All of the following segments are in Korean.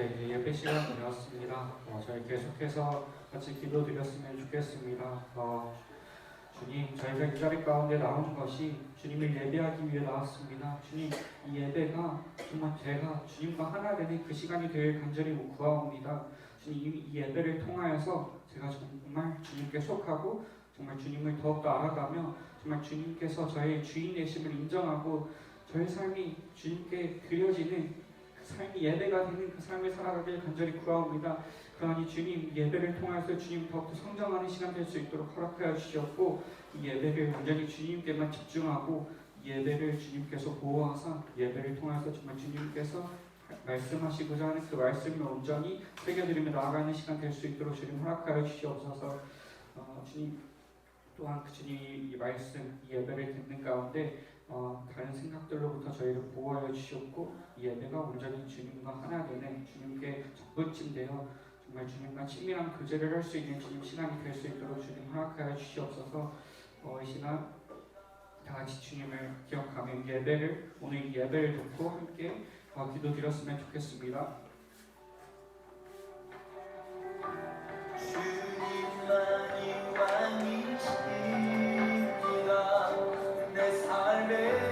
네, 이제 예배 시간이 되었습니다. 저희 계속해서 같이 기도드렸으면 좋겠습니다. 주님, 저희가 이 자리 가운데 나온 것이 주님을 예배하기 위해 나왔습니다. 주님, 이 예배가 정말 제가 주님과 하나 되는 그 시간이 되길 간절히 구하옵니다. 주님, 이 예배를 통하여서 제가 정말 주님께 속하고 정말 주님을 더욱더 알아가며 정말 주님께서 저의 주인 되심을 인정하고 저의 삶이 주님께 드려지는 삶이 예배가 되는 그 삶을 살아가길 간절히 구하옵니다. 그러니 주님, 예배를 통해서 주님 더욱더 성장하는 시간 될 수 있도록 허락하여 주시옵고, 이 예배를 완전히 주님께만 집중하고 예배를 주님께서 보호하사 예배를 통해서 정말 주님께서 말씀하시고자 하는 그 말씀을 온전히 새겨드리며 나아가는 시간 될 수 있도록 주님 허락하여 주시옵소서. 주님 또한 그 주님이 이 말씀, 이 예배를 듣는 가운데 다른 생각들로부터 저희를 보호하여 주시옵고, 이 예배가 온전히 주님과 하나 되는 주님께 접붙임 되어 정말 주님과 친밀한 교제를 할 수 있는 주님 시간이 될 수 있도록 주님 허락하여 주시옵소서. 이 시간 다 같이 주님을 기억하며 예배를, 오늘 이 예배를 듣고 함께 기도드렸으면 좋겠습니다. 주님만이 왕이십니다. 내 삶에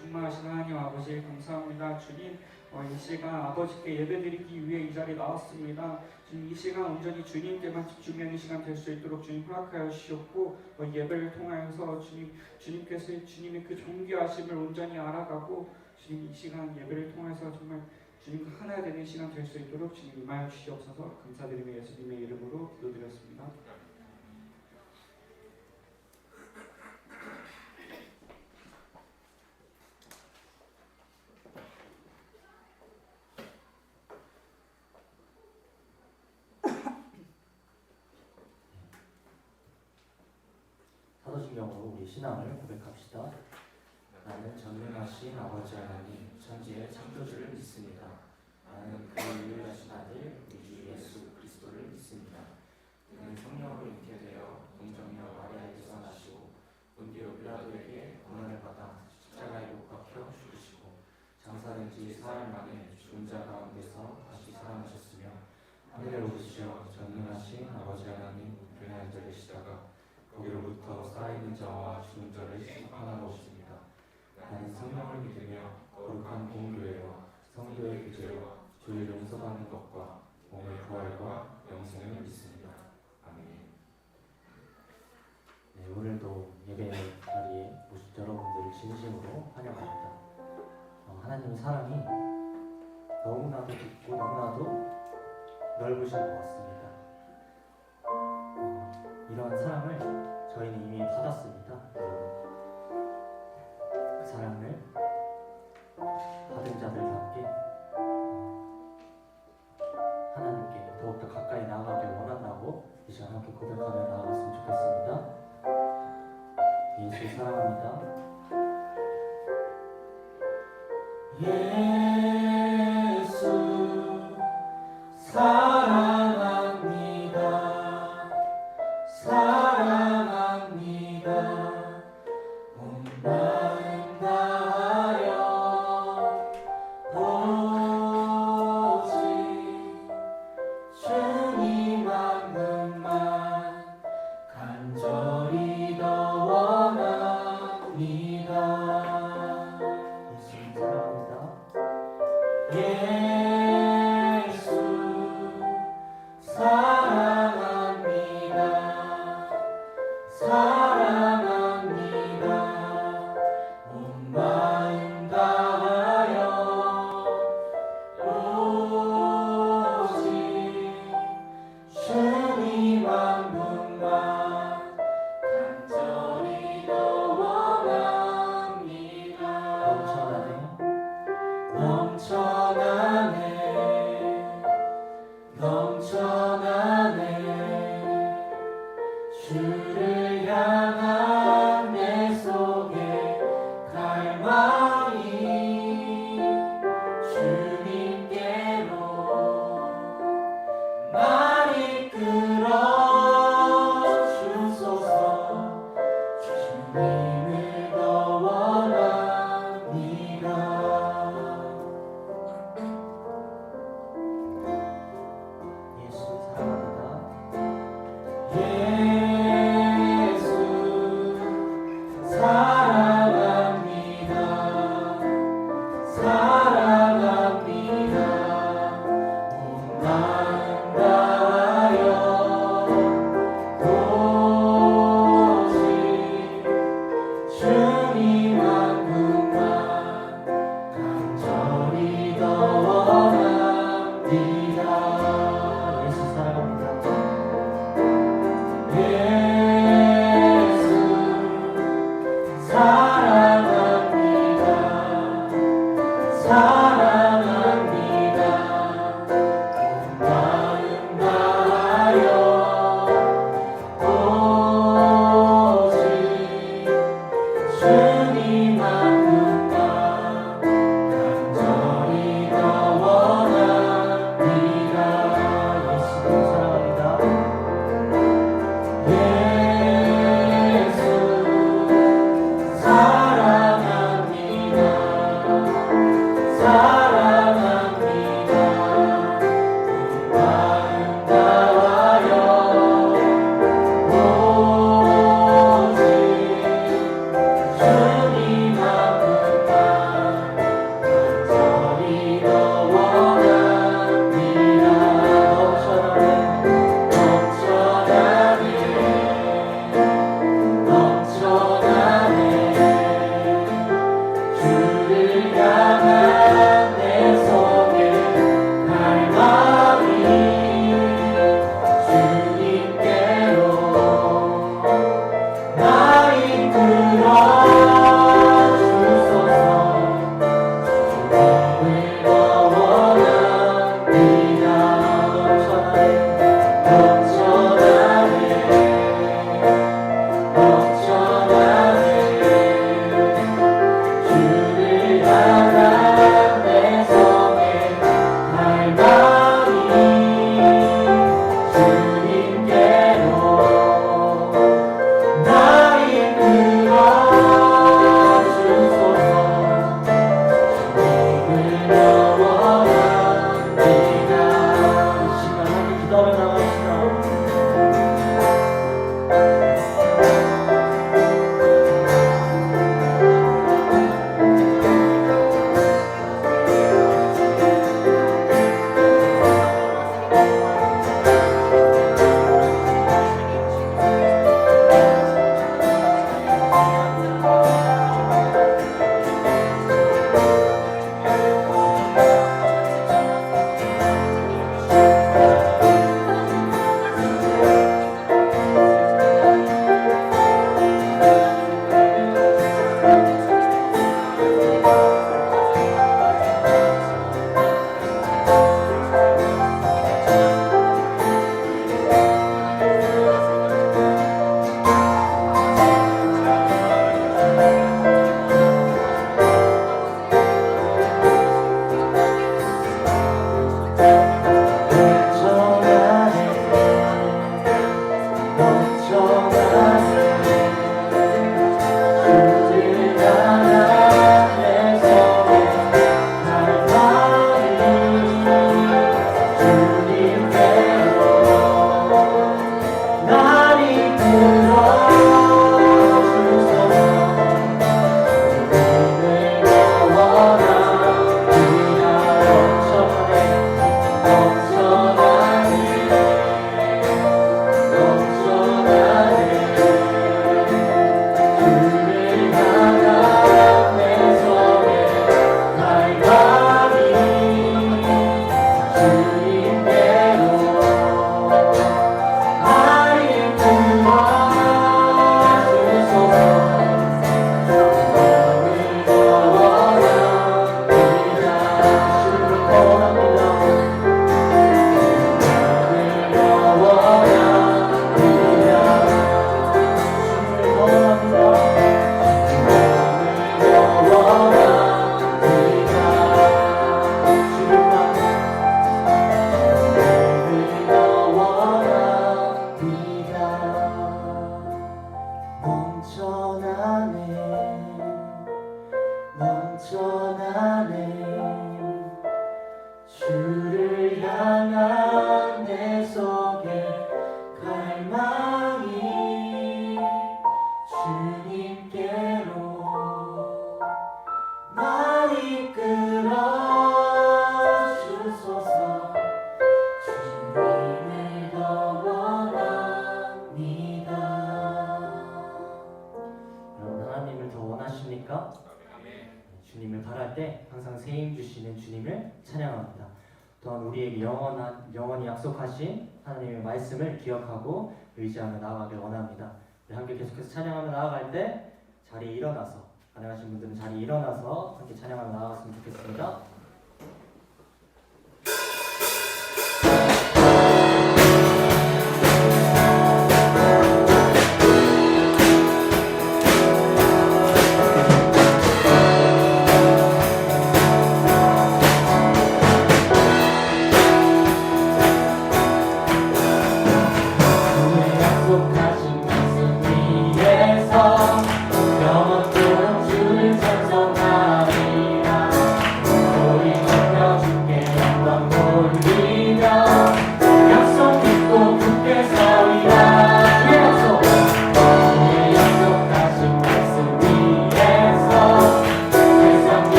충만하신 하나님 아버지 감사합니다. 주님, 이 시간 아버지께 예배드리기 위해 이 자리에 나왔습니다. 주님, 이 시간 온전히 주님께만 집중하는 시간 될 수 있도록 주님 허락하여 주셨고, 예배를 통하여서 주님께서 주님의 그 존귀하심을 온전히 알아가고, 주님 이 시간 예배를 통해서 정말 주님과 하나 되는 시간 될 수 있도록 주님 임하여 주시옵소서. 감사드리며 예수님의 이름으로 기도드렸습니다. 사도신경으로 우리 신앙을 고백합시다. 나는 전능하신 아버지 하나님 천지의 창조주를 믿습니다. 나는 그의 유일하신 아들 우리 주 예수 그리스도를 믿습니다. 그는 성령으로 잉태되어 동정녀 마리아에게서 나시고 본디오 빌라도에게 고난을 받아 십자가에 못 박혀 죽으시고 장사된 지 사흘 만에 죽은 자 가운데서 다시 살아나셨으며 하늘에 오르시어 전능하신 아버지 하나님 우편에 앉아 계시다가 거기로부터 살아있는 자와 죽은 자를 심판하러 오십니다. 나는 성령을 믿으며 거룩한 공교회와 성도의 교제와 주의 용서받는 것과 몸의 부활과 영생을 믿습니다. 아멘. 네, 오늘도 예배 자리에 오신 여러분들을 진심으로 환영합니다. 하나님의 사랑이 너무나도 깊고 너무나도 넓으신 것 같습니다. 이러한 사랑을 저희는 이미 받았습니다. 그 사랑을 받은 자들과 함께 하나님께 더욱더 가까이 나아가길 원한다고 이 시간 함께 고백하며 나아갔으면 좋겠습니다. 예수 사랑합니다. 예수 사랑합니다. 사랑합니다. 온 마음 다하여 오직 주님 한 분만 간절히 더 원합니다. 예수님 사랑합니다. 예수 사랑합니다. 사랑합니다. 온 마음 다하여 오직 주님 한 분만 간절히 더 원합니다. 넘쳐나네 넘쳐나네 주를 향한 내 속에 갈망이 주님께로 날 이끌어 주소서. 주님을 더 원합니다. 예수 사랑합니다. 예수 사랑합니다. 사랑합니다. 온 마음 다하여 오직 주님께로 날 이끌어 주소서. 주님을 더 원합니다. 여러분, 하나님을 더 원하십니까? 주님을 바랄 때 항상 세임 주시는 주님을 찬양합니다. 또한 우리에게 영원히 약속하신 하나님의 말씀을 기억하고 의지하며 나아가길 원합니다. 우리 함께 계속해서 찬양하며 나아갈 때 자리에 일어나서, 가능하신 분들은 자리에 일어나서 함께 찬양하며 나아갔으면 좋겠습니다.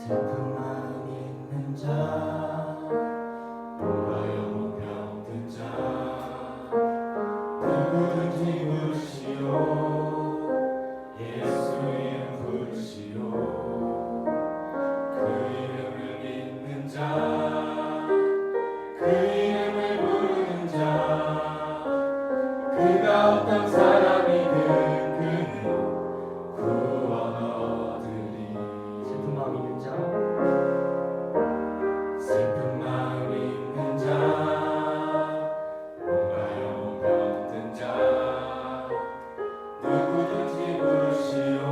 슬픔만 있는 자, 몸과 영혼 병든 자, 누구든지 부르시오. 예수 이름 부르시오. 그 이름을 믿는 자, 그 이름을 부르는 자, 그가 어떤 사람이든 그는 구원 얻으리. 슬픈 마음 있는 자, 슬픈 마음 있는 자, 몸과 영혼 병든 자, 누구든지 부르시오.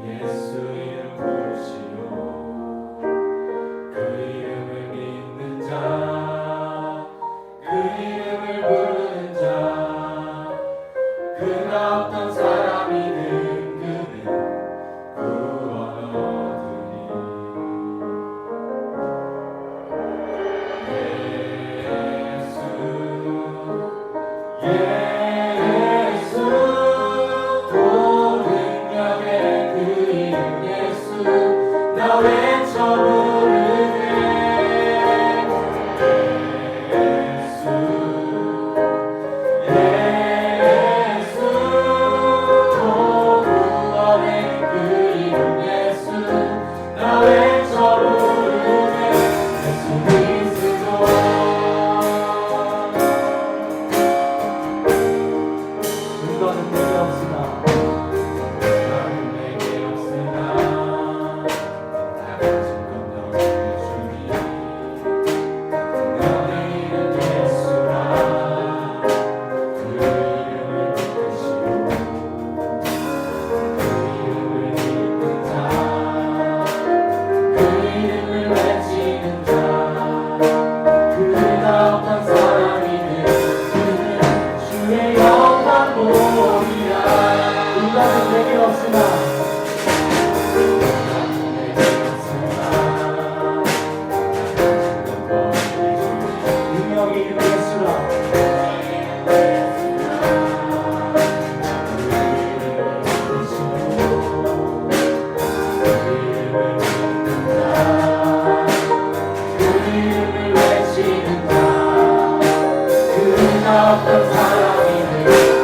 예수 이름 부르시오. 그 이름을 믿는 자, 그 이름을 부르는 자, 그가 어떤 사람이든 그는 구원 얻으리. 예수 온 능력의 그 이름 예수, 나 외쳐 부르네. 예수 온 구원의 그 이름 예수, 나 외쳐 부르네. 예수 그리스도. 근거는 내게 없으나, 나는 내게 없으나, 나 가진 건 너에게 주니. 너의 이름 예수라. 그 이름을 믿으시오. 그 이름을 믿는 자, 그 이름을 외치는 자, 그가 어떤 사람이든 그는 주의 영광 보리라. 인간은 내게 없으나, 나는 내게 없으나, 나 가진 건 너에게 주니. 능력의 이름 예수라. 그 이름을 믿으시오. 그 이름을 믿는 자, 그 이름을 외치는 자, 그가 어떤 사람이든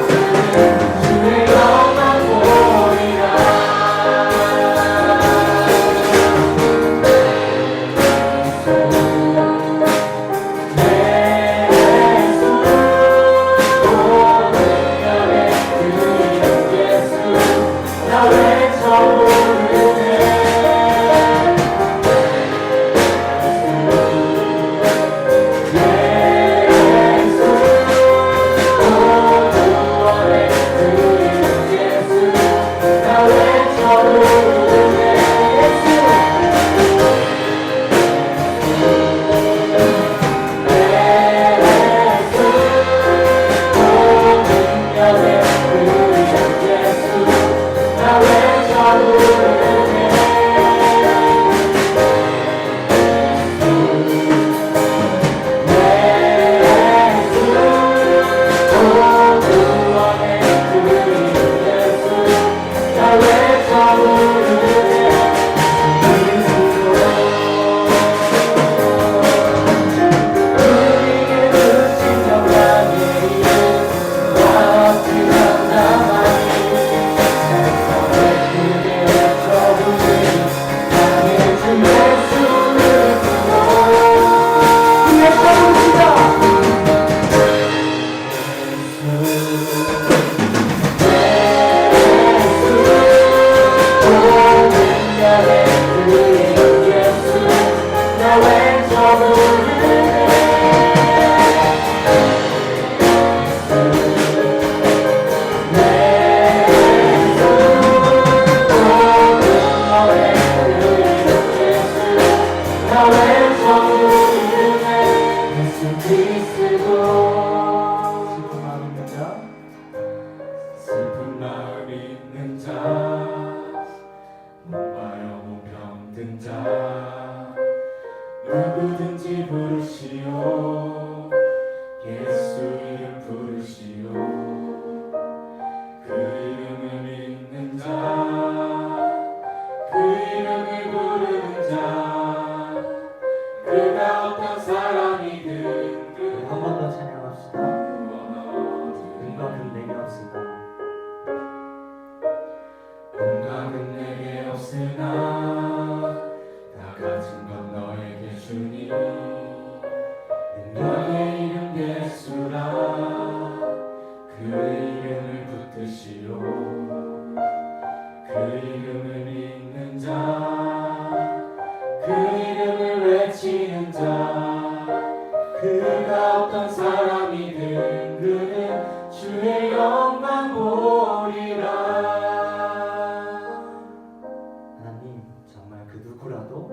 그는 주의 영광 보리라. 예수 온 능력의 그 이름 예수, 나 외쳐 부르네. 예수 온 그 이름을 붙드시오. 그 이름을 믿는 자, 그 이름을 외치는 자, 그가 어떤 사람이든 그는 주의 영광 보리라. 하나님, 정말 그 누구라도,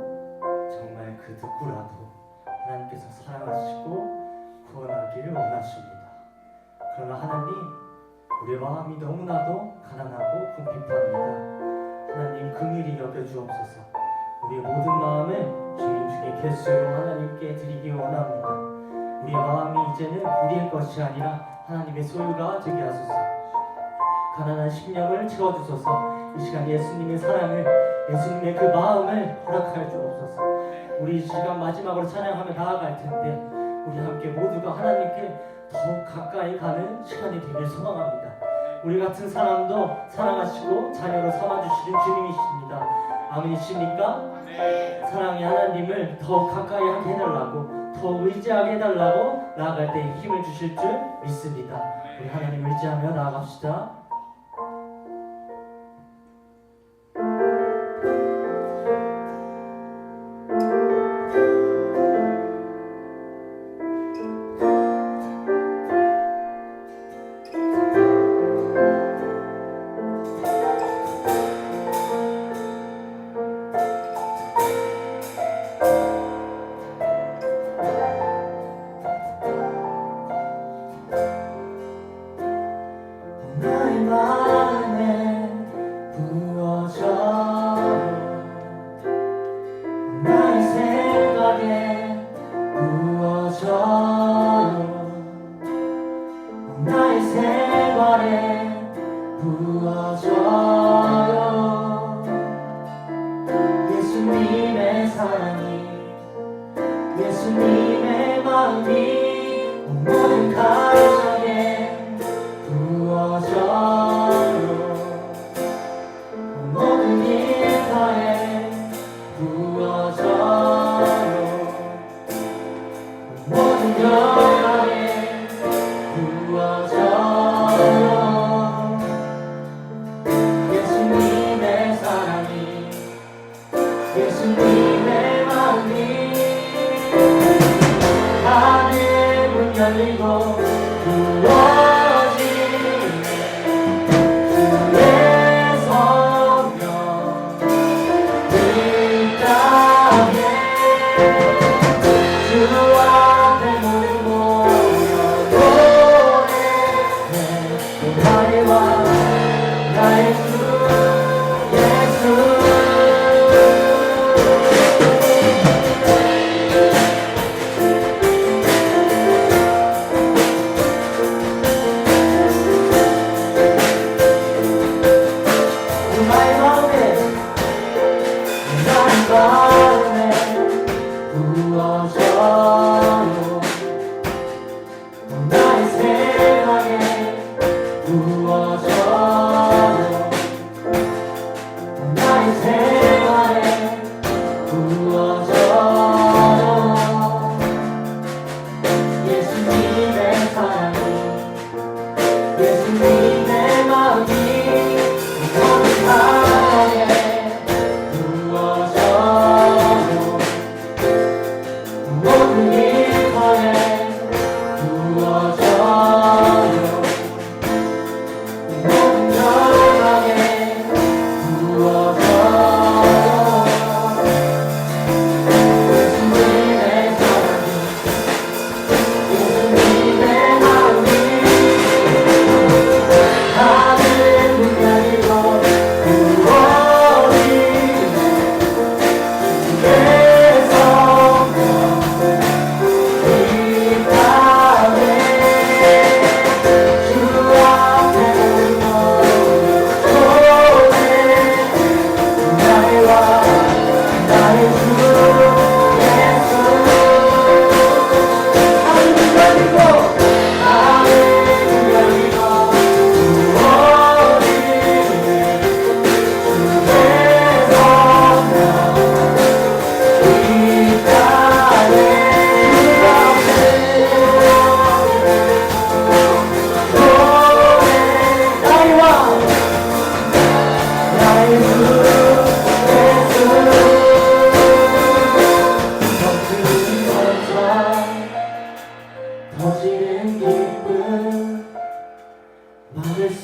정말 그 누구라도 하나님께서 사랑하시고 구원하기를 원하십니다. 그러나 하나님, 우리의 마음이 너무나도 가난하고 궁핍합니다. 하나님, 긍휼히 여겨주옵소서. 우리의 모든 마음을 주님 주께 개수로 하나님께 드리기 원합니다. 우리의 마음이 이제는 우리의 것이 아니라 하나님의 소유가 되게 하소서. 가난한 심령을 채워주소서. 이 시간 예수님의 사랑을, 예수님의 그 마음을 허락하여 주옵소서. 우리 이 시간 마지막으로 찬양하며 나아갈 텐데 우리 함께 모두가 하나님께 더욱 가까이 가는 시간이 되길 소망합니다. 우리 같은 사람도 사랑하시고 자녀로 삼아주시는 주님이십니다. 아멘이십니까? 사랑의 하나님을 더욱 가까이 하게 해달라고, 더욱 의지하게 해달라고 나아갈 때 힘을 주실 줄 믿습니다. 우리 하나님 의지하며 나아갑시다. 나의 마음에 부어져, 나의 생각에 부어져, 나의 생활에 부어져요. 예수님의 사랑이, 예수님의 마음이 모든 가정에 부어져요. 모든 일터에 부어져요. 모든 영광에 부어져요. 예수님의 사랑이, 예수님의 마음이 하늘 문 열리고 나의 생각에 부어져요.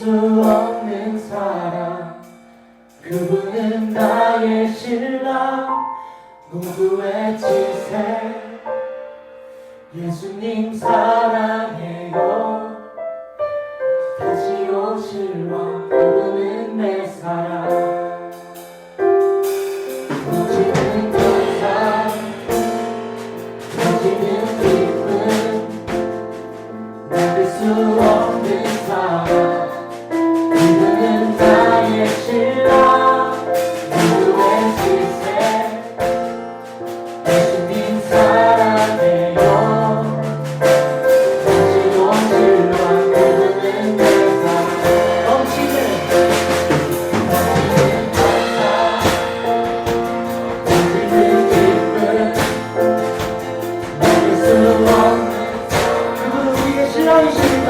수 없는 사랑 그분은 나의 신랑 농구의 지세 예수님 사랑해요 다시 오실 왕 그분은 내 사랑 터지는 감사 터지는 기쁨 막을 수 없는 사랑 그분은 나의 신랑 누구의 시세 예수님 사랑해요 다시 오실 왕 그분은 내 사랑 넘치는 감사 터지는 기쁨 막을 수 없는 그분은 우리의 신랑이십니다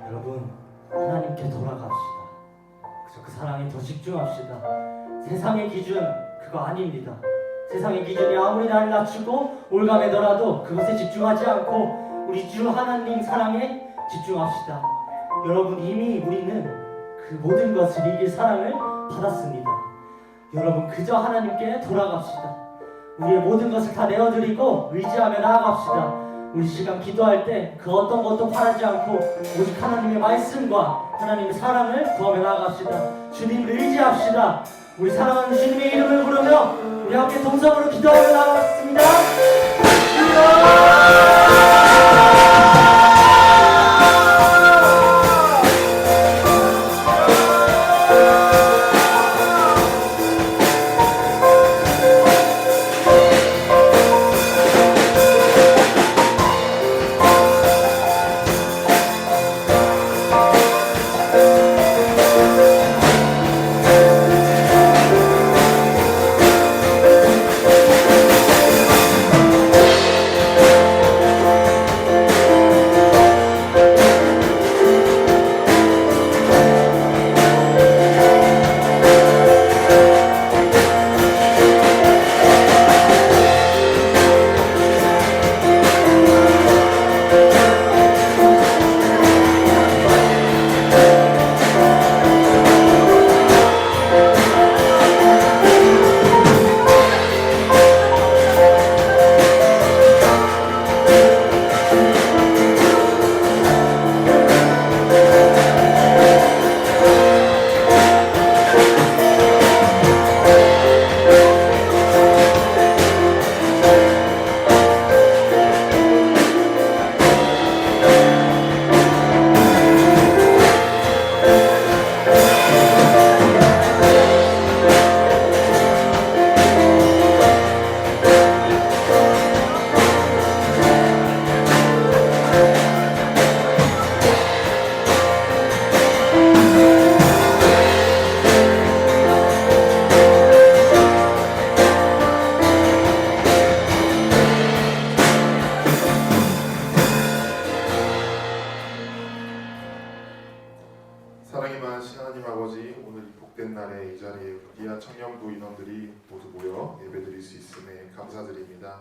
여러분 하나님께 돌아갑시다. 그저 그 사랑에 더 집중합시다. 세상의 기준 그거 아닙니다. 세상의 기준이 아무리 나를 낮추고 올가매더라도 그것에 집중하지 않고 우리 주 하나님 사랑에 집중합시다. 여러분 이미 우리는 그 모든 것을 이길 사랑을 받았습니다. 여러분 그저 하나님께 돌아갑시다. 우리의 모든 것을 다 내어드리고 의지하며 나아갑시다. 우리 시간 기도할 때 그 어떤 것도 바라지 않고 오직 하나님의 말씀과 하나님의 사랑을 구하며 나아갑시다. 주님을 의지합시다. 우리 사랑하는 주님의 이름을 부르며 우리 함께 동성으로 기도하며 나아가겠습니다. 사랑이 많으신 하나님 아버지, 오늘 이 복된 날에 이 자리에 리아 청년부 인원들이 모두 모여 예배드릴 수 있음에 감사드립니다.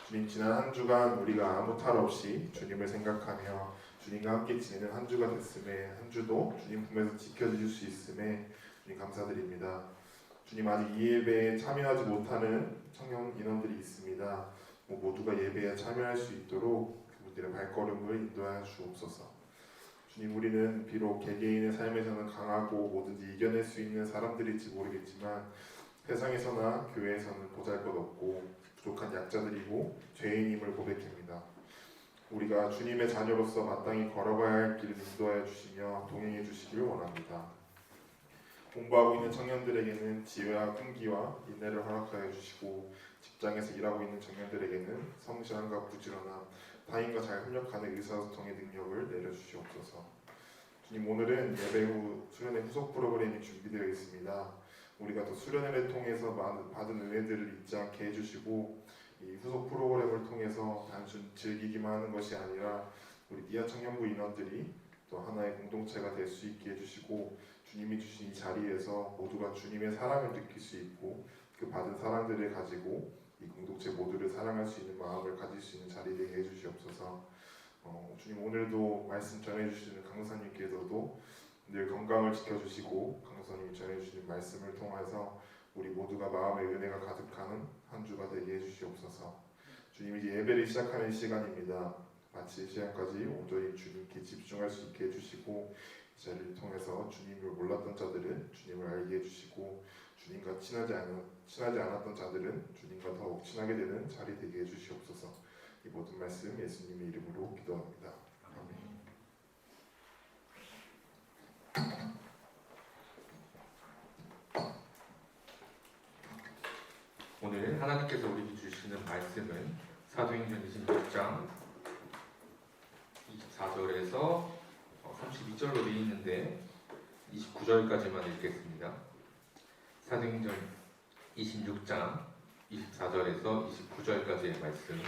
주님, 지난 한 주간 우리가 아무 탈 없이 주님을 생각하며 주님과 함께 지내는 한 주가 됐음에 한 주도 주님 품에서 지켜주실 수 있음에 주님 감사드립니다. 주님, 아직 이 예배에 참여하지 못하는 청년 인원들이 있습니다. 모두가 예배에 참여할 수 있도록 그분들의 발걸음을 인도하여 주옵소서. 주님, 우리는 비록 개개인의 삶에서는 강하고 뭐든지 이겨낼 수 있는 사람들일지 모르겠지만 세상에서나 교회에서는 보잘것없고 부족한 약자들이고 죄인임을 고백합니다. 우리가 주님의 자녀로서 마땅히 걸어가야 할 길을 인도하여 주시며 동행해 주시길 원합니다. 공부하고 있는 청년들에게는 지혜와 끈기와 인내를 허락하여 주시고 직장에서 일하고 있는 청년들에게는 성실함과 부지런함, 타인과 잘 협력하는 의사소통의 능력을 내려주시옵소서. 주님, 오늘은 예배 후 수련회 후속 프로그램이 준비되어 있습니다. 우리가 또 수련회를 통해서 받은 은혜들을 잊지 않게 해주시고 이 후속 프로그램을 통해서 단순 즐기기만 하는 것이 아니라 우리 리아 청년부 인원들이 또 하나의 공동체가 될 수 있게 해주시고 주님이 주신 이 자리에서 모두가 주님의 사랑을 느낄 수 있고 그 받은 사랑들을 가지고 이 공동체 모두를 사랑할 수 있는 마음을 가질 수 있는 자리 되게 해주시옵소서. 주님, 오늘도 말씀 전해주시는 강사님께서도 늘 건강을 지켜주시고 강사님이 전해주시는 말씀을 통해서 우리 모두가 마음의 은혜가 가득하는 한 주가 되게 해주시옵소서. 주님, 이제 예배를 시작하는 시간입니다. 마치 이 시간까지 온전히 주님께 집중할 수 있게 해주시고 이 자리를 통해서 주님을 몰랐던 자들은 주님을 알게 해주시고 주님과 친하지 않았던 자들은 주님과 더욱 친하게 되는 자리 되게 해주시옵소서. 이 모든 말씀 예수님의 이름으로 기도합니다. 아멘. 오늘 하나님께서 우리에게 주시는 말씀은 사도행전 26장 24절에서 32절로 되어 있는데 29절까지만 읽겠습니다. 사도행전 26장 24절에서 29절까지의 말씀.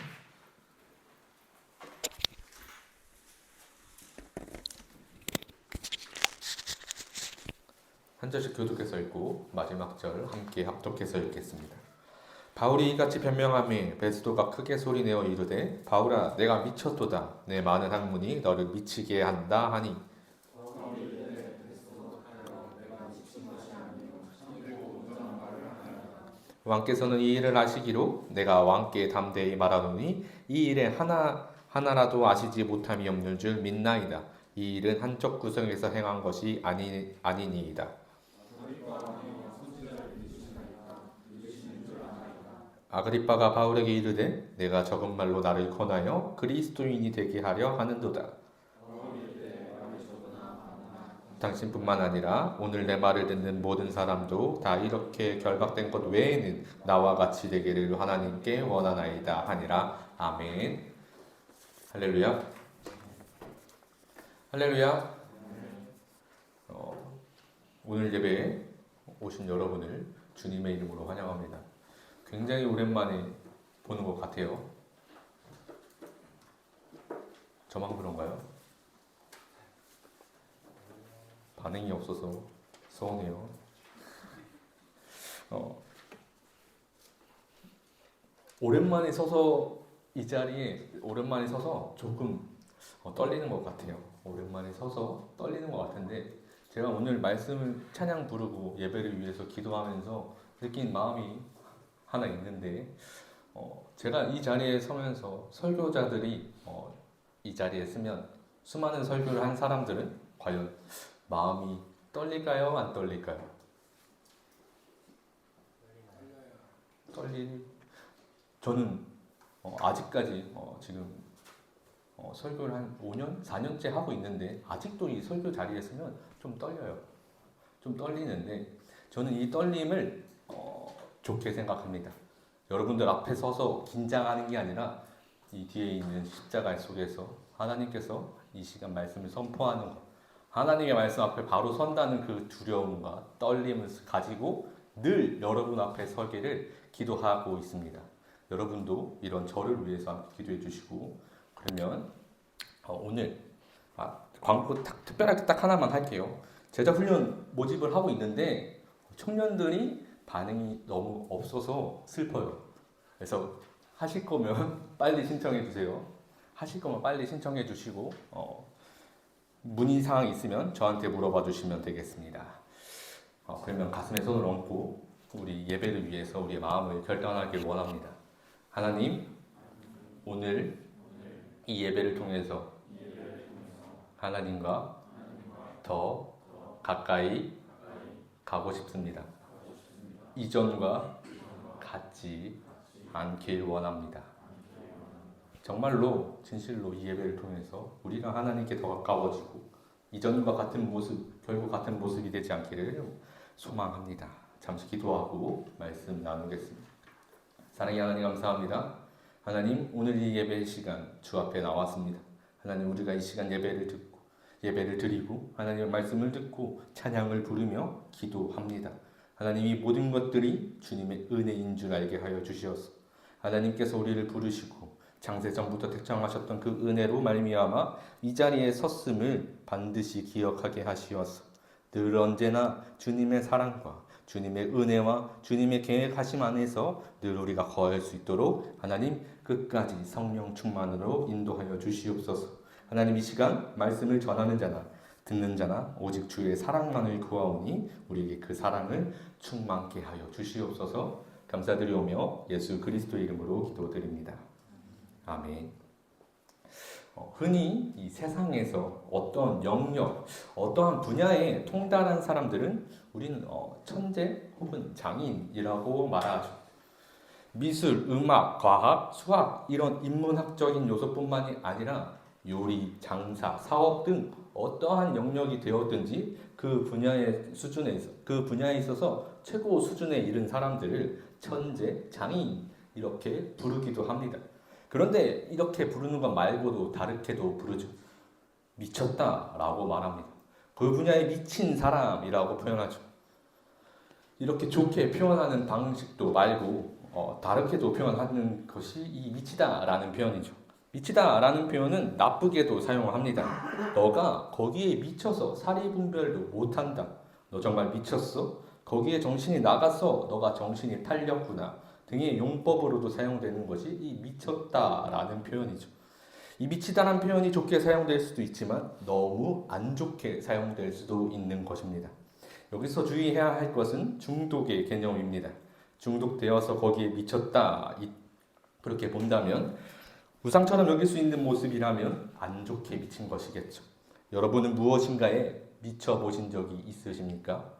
한 절씩 교독해서 읽고 마지막 절 함께 합독해서 읽겠습니다. 바울이 이같이 변명하며 베스도가 크게 소리내어 이르되 바울아 내가 미쳤도다. 내 많은 학문이 너를 미치게 한다 하니 왕께서는 이 일을 아시기로 내가 왕께 담대히 말하노니 이 일에 하나라도 아시지 못함이 없는 줄 믿나이다. 이 일은 한쪽 구성에서 행한 것이 아니니이다. 아그리빠가 바울에게 이르되 내가 적은 말로 나를 권하여 그리스도인이 되게 하려 하는도다. 당신뿐만 아니라 오늘 내 말을 듣는 모든 사람도 다 이렇게 결박된 것 외에는 나와 같이 되기를 하나님께 원하나이다 하니라. 아멘. 할렐루야. 할렐루야. 오늘 예배에 오신 여러분을 주님의 이름으로 환영합니다. 굉장히 오랜만에 보는 것 같아요. 저만 그런가요? 반응이 없어서 서운해요. 오랜만에 서서 이 자리에 오랜만에 서서 조금 떨리는 것 같아요. 오랜만에 서서 떨리는 것 같은데 제가 오늘 말씀을 찬양 부르고 예배를 위해서 기도하면서 느낀 마음이 하나 있는데 제가 이 자리에 서면서 설교자들이 이 자리에 쓰면 수많은 설교를 한 사람들은 과연 마음이 떨릴까요? 안 떨릴까요? 저는 아직까지 지금 설교를 한 5년, 4년째 하고 있는데 아직도 이 설교 자리에 서면 좀 떨려요. 좀 떨리는데 저는 이 떨림을 좋게 생각합니다. 여러분들 앞에 서서 긴장하는 게 아니라 이 뒤에 있는 십자가 속에서 하나님께서 이 시간 말씀을 선포하는 것, 하나님의 말씀 앞에 바로 선다는 그 두려움과 떨림을 가지고 늘 여러분 앞에 서기를 기도하고 있습니다. 여러분도 이런 저를 위해서 함께 기도해 주시고 그러면 오늘 광고 특별하게 딱 하나만 할게요. 제자 훈련 모집을 하고 있는데 청년들이 반응이 너무 없어서 슬퍼요. 그래서 하실 거면 빨리 신청해 주세요. 하실 거면 빨리 신청해 주시고 문의 사항 있으면 저한테 물어봐 주시면 되겠습니다. 그러면 가슴에 손을 얹고 우리 예배를 위해서 우리의 마음을 결단하길 원합니다. 하나님, 오늘 이 예배를 통해서 하나님과 더 가까이 가고 싶습니다. 이전과 같지 않길 원합니다. 정말로 진실로 이 예배를 통해서 우리가 하나님께 더 가까워지고 이전과 같은 모습, 결국 같은 모습이 되지 않기를 소망합니다. 잠시 기도하고 말씀 나누겠습니다. 사랑의 하나님 감사합니다. 하나님, 오늘 이 예배 시간 주 앞에 나왔습니다. 하나님, 우리가 이 시간 예배를 드리고 하나님의 말씀을 듣고 찬양을 부르며 기도합니다. 하나님, 이 모든 것들이 주님의 은혜인 줄 알게 하여 주시옵소서. 하나님께서 우리를 부르시고 창세전부터 택정하셨던 그 은혜로 말미암아 이 자리에 섰음을 반드시 기억하게 하시옵소서. 늘 언제나 주님의 사랑과 주님의 은혜와 주님의 계획하심 안에서 늘 우리가 거할 수 있도록 하나님 끝까지 성령 충만으로 인도하여 주시옵소서. 하나님, 이 시간 말씀을 전하는 자나 듣는 자나 오직 주의 사랑만을 구하오니 우리에게 그 사랑을 충만케 하여 주시옵소서. 감사드리오며 예수 그리스도 이름으로 기도드립니다. 아멘. 흔히 이 세상에서 어떤 영역, 어떠한 분야에 통달한 사람들은 우리는 천재 혹은 장인이라고 말하죠. 미술, 음악, 과학, 수학 이런 인문학적인 요소뿐만이 아니라 요리, 장사, 사업 등 어떠한 영역이 되었든지 그 분야에 있어서 최고 수준에 이른 사람들을 천재, 장인 이렇게 부르기도 합니다. 그런데 이렇게 부르는 것 말고도 다르게도 부르죠. 미쳤다라고 말합니다. 그 분야에 미친 사람이라고 표현하죠. 이렇게 좋게 표현하는 방식도 말고 다르게도 표현하는 것이 이 미치다라는 표현이죠. 미치다라는 표현은 나쁘게도 사용을 합니다. 너가 거기에 미쳐서 사리분별도 못한다. 너 정말 미쳤어? 거기에 정신이 나갔어. 너가 정신이 탈렸구나. 등의 용법으로도 사용되는 것이 이 미쳤다라는 표현이죠. 이 미치다라는 표현이 좋게 사용될 수도 있지만 너무 안 좋게 사용될 수도 있는 것입니다. 여기서 주의해야 할 것은 중독의 개념입니다. 중독되어서 거기에 미쳤다 그렇게 본다면 우상처럼 여길 수 있는 모습이라면 안 좋게 미친 것이겠죠. 여러분은 무엇인가에 미쳐보신 적이 있으십니까?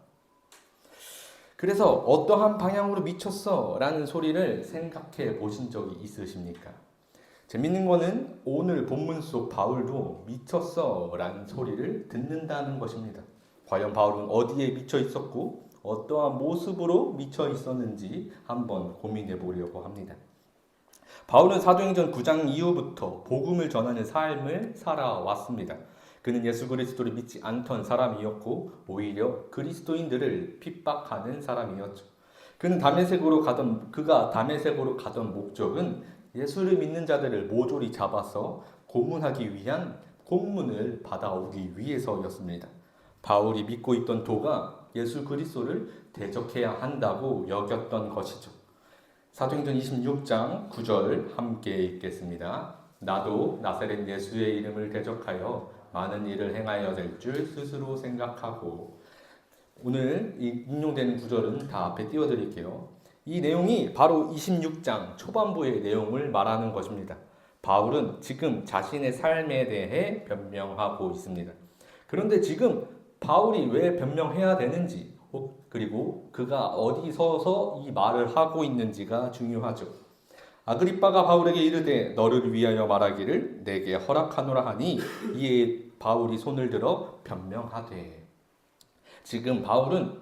그래서 어떠한 방향으로 미쳤어 라는 소리를 생각해 보신 적이 있으십니까? 재밌는 거는 오늘 본문 속 바울도 미쳤어 라는 소리를 듣는다는 것입니다. 과연 바울은 어디에 미쳐 있었고 어떠한 모습으로 미쳐 있었는지 한번 고민해 보려고 합니다. 바울은 사도행전 9장 이후부터 복음을 전하는 삶을 살아왔습니다. 그는 예수 그리스도를 믿지 않던 사람이었고 오히려 그리스도인들을 핍박하는 사람이었죠. 그가 다메섹으로 가던 목적은 예수를 믿는 자들을 모조리 잡아서 고문하기 위한 고문을 받아오기 위해서였습니다. 바울이 믿고 있던 도가 예수 그리스도를 대적해야 한다고 여겼던 것이죠. 사도행전 26장 9절 함께 읽겠습니다. 나도 나사렛 예수의 이름을 대적하여 많은 일을 행하여 될 줄 스스로 생각하고. 오늘 인용되는 구절은 다 앞에 띄워드릴게요. 이 내용이 바로 26장 초반부의 내용을 말하는 것입니다. 바울은 지금 자신의 삶에 대해 변명하고 있습니다. 그런데 지금 바울이 왜 변명해야 되는지 그리고 그가 어디 서서 이 말을 하고 있는지가 중요하죠. 아그리빠가 바울에게 이르되 너를 위하여 말하기를 내게 허락하노라 하니 이에 바울이 손을 들어 변명하되. 지금 바울은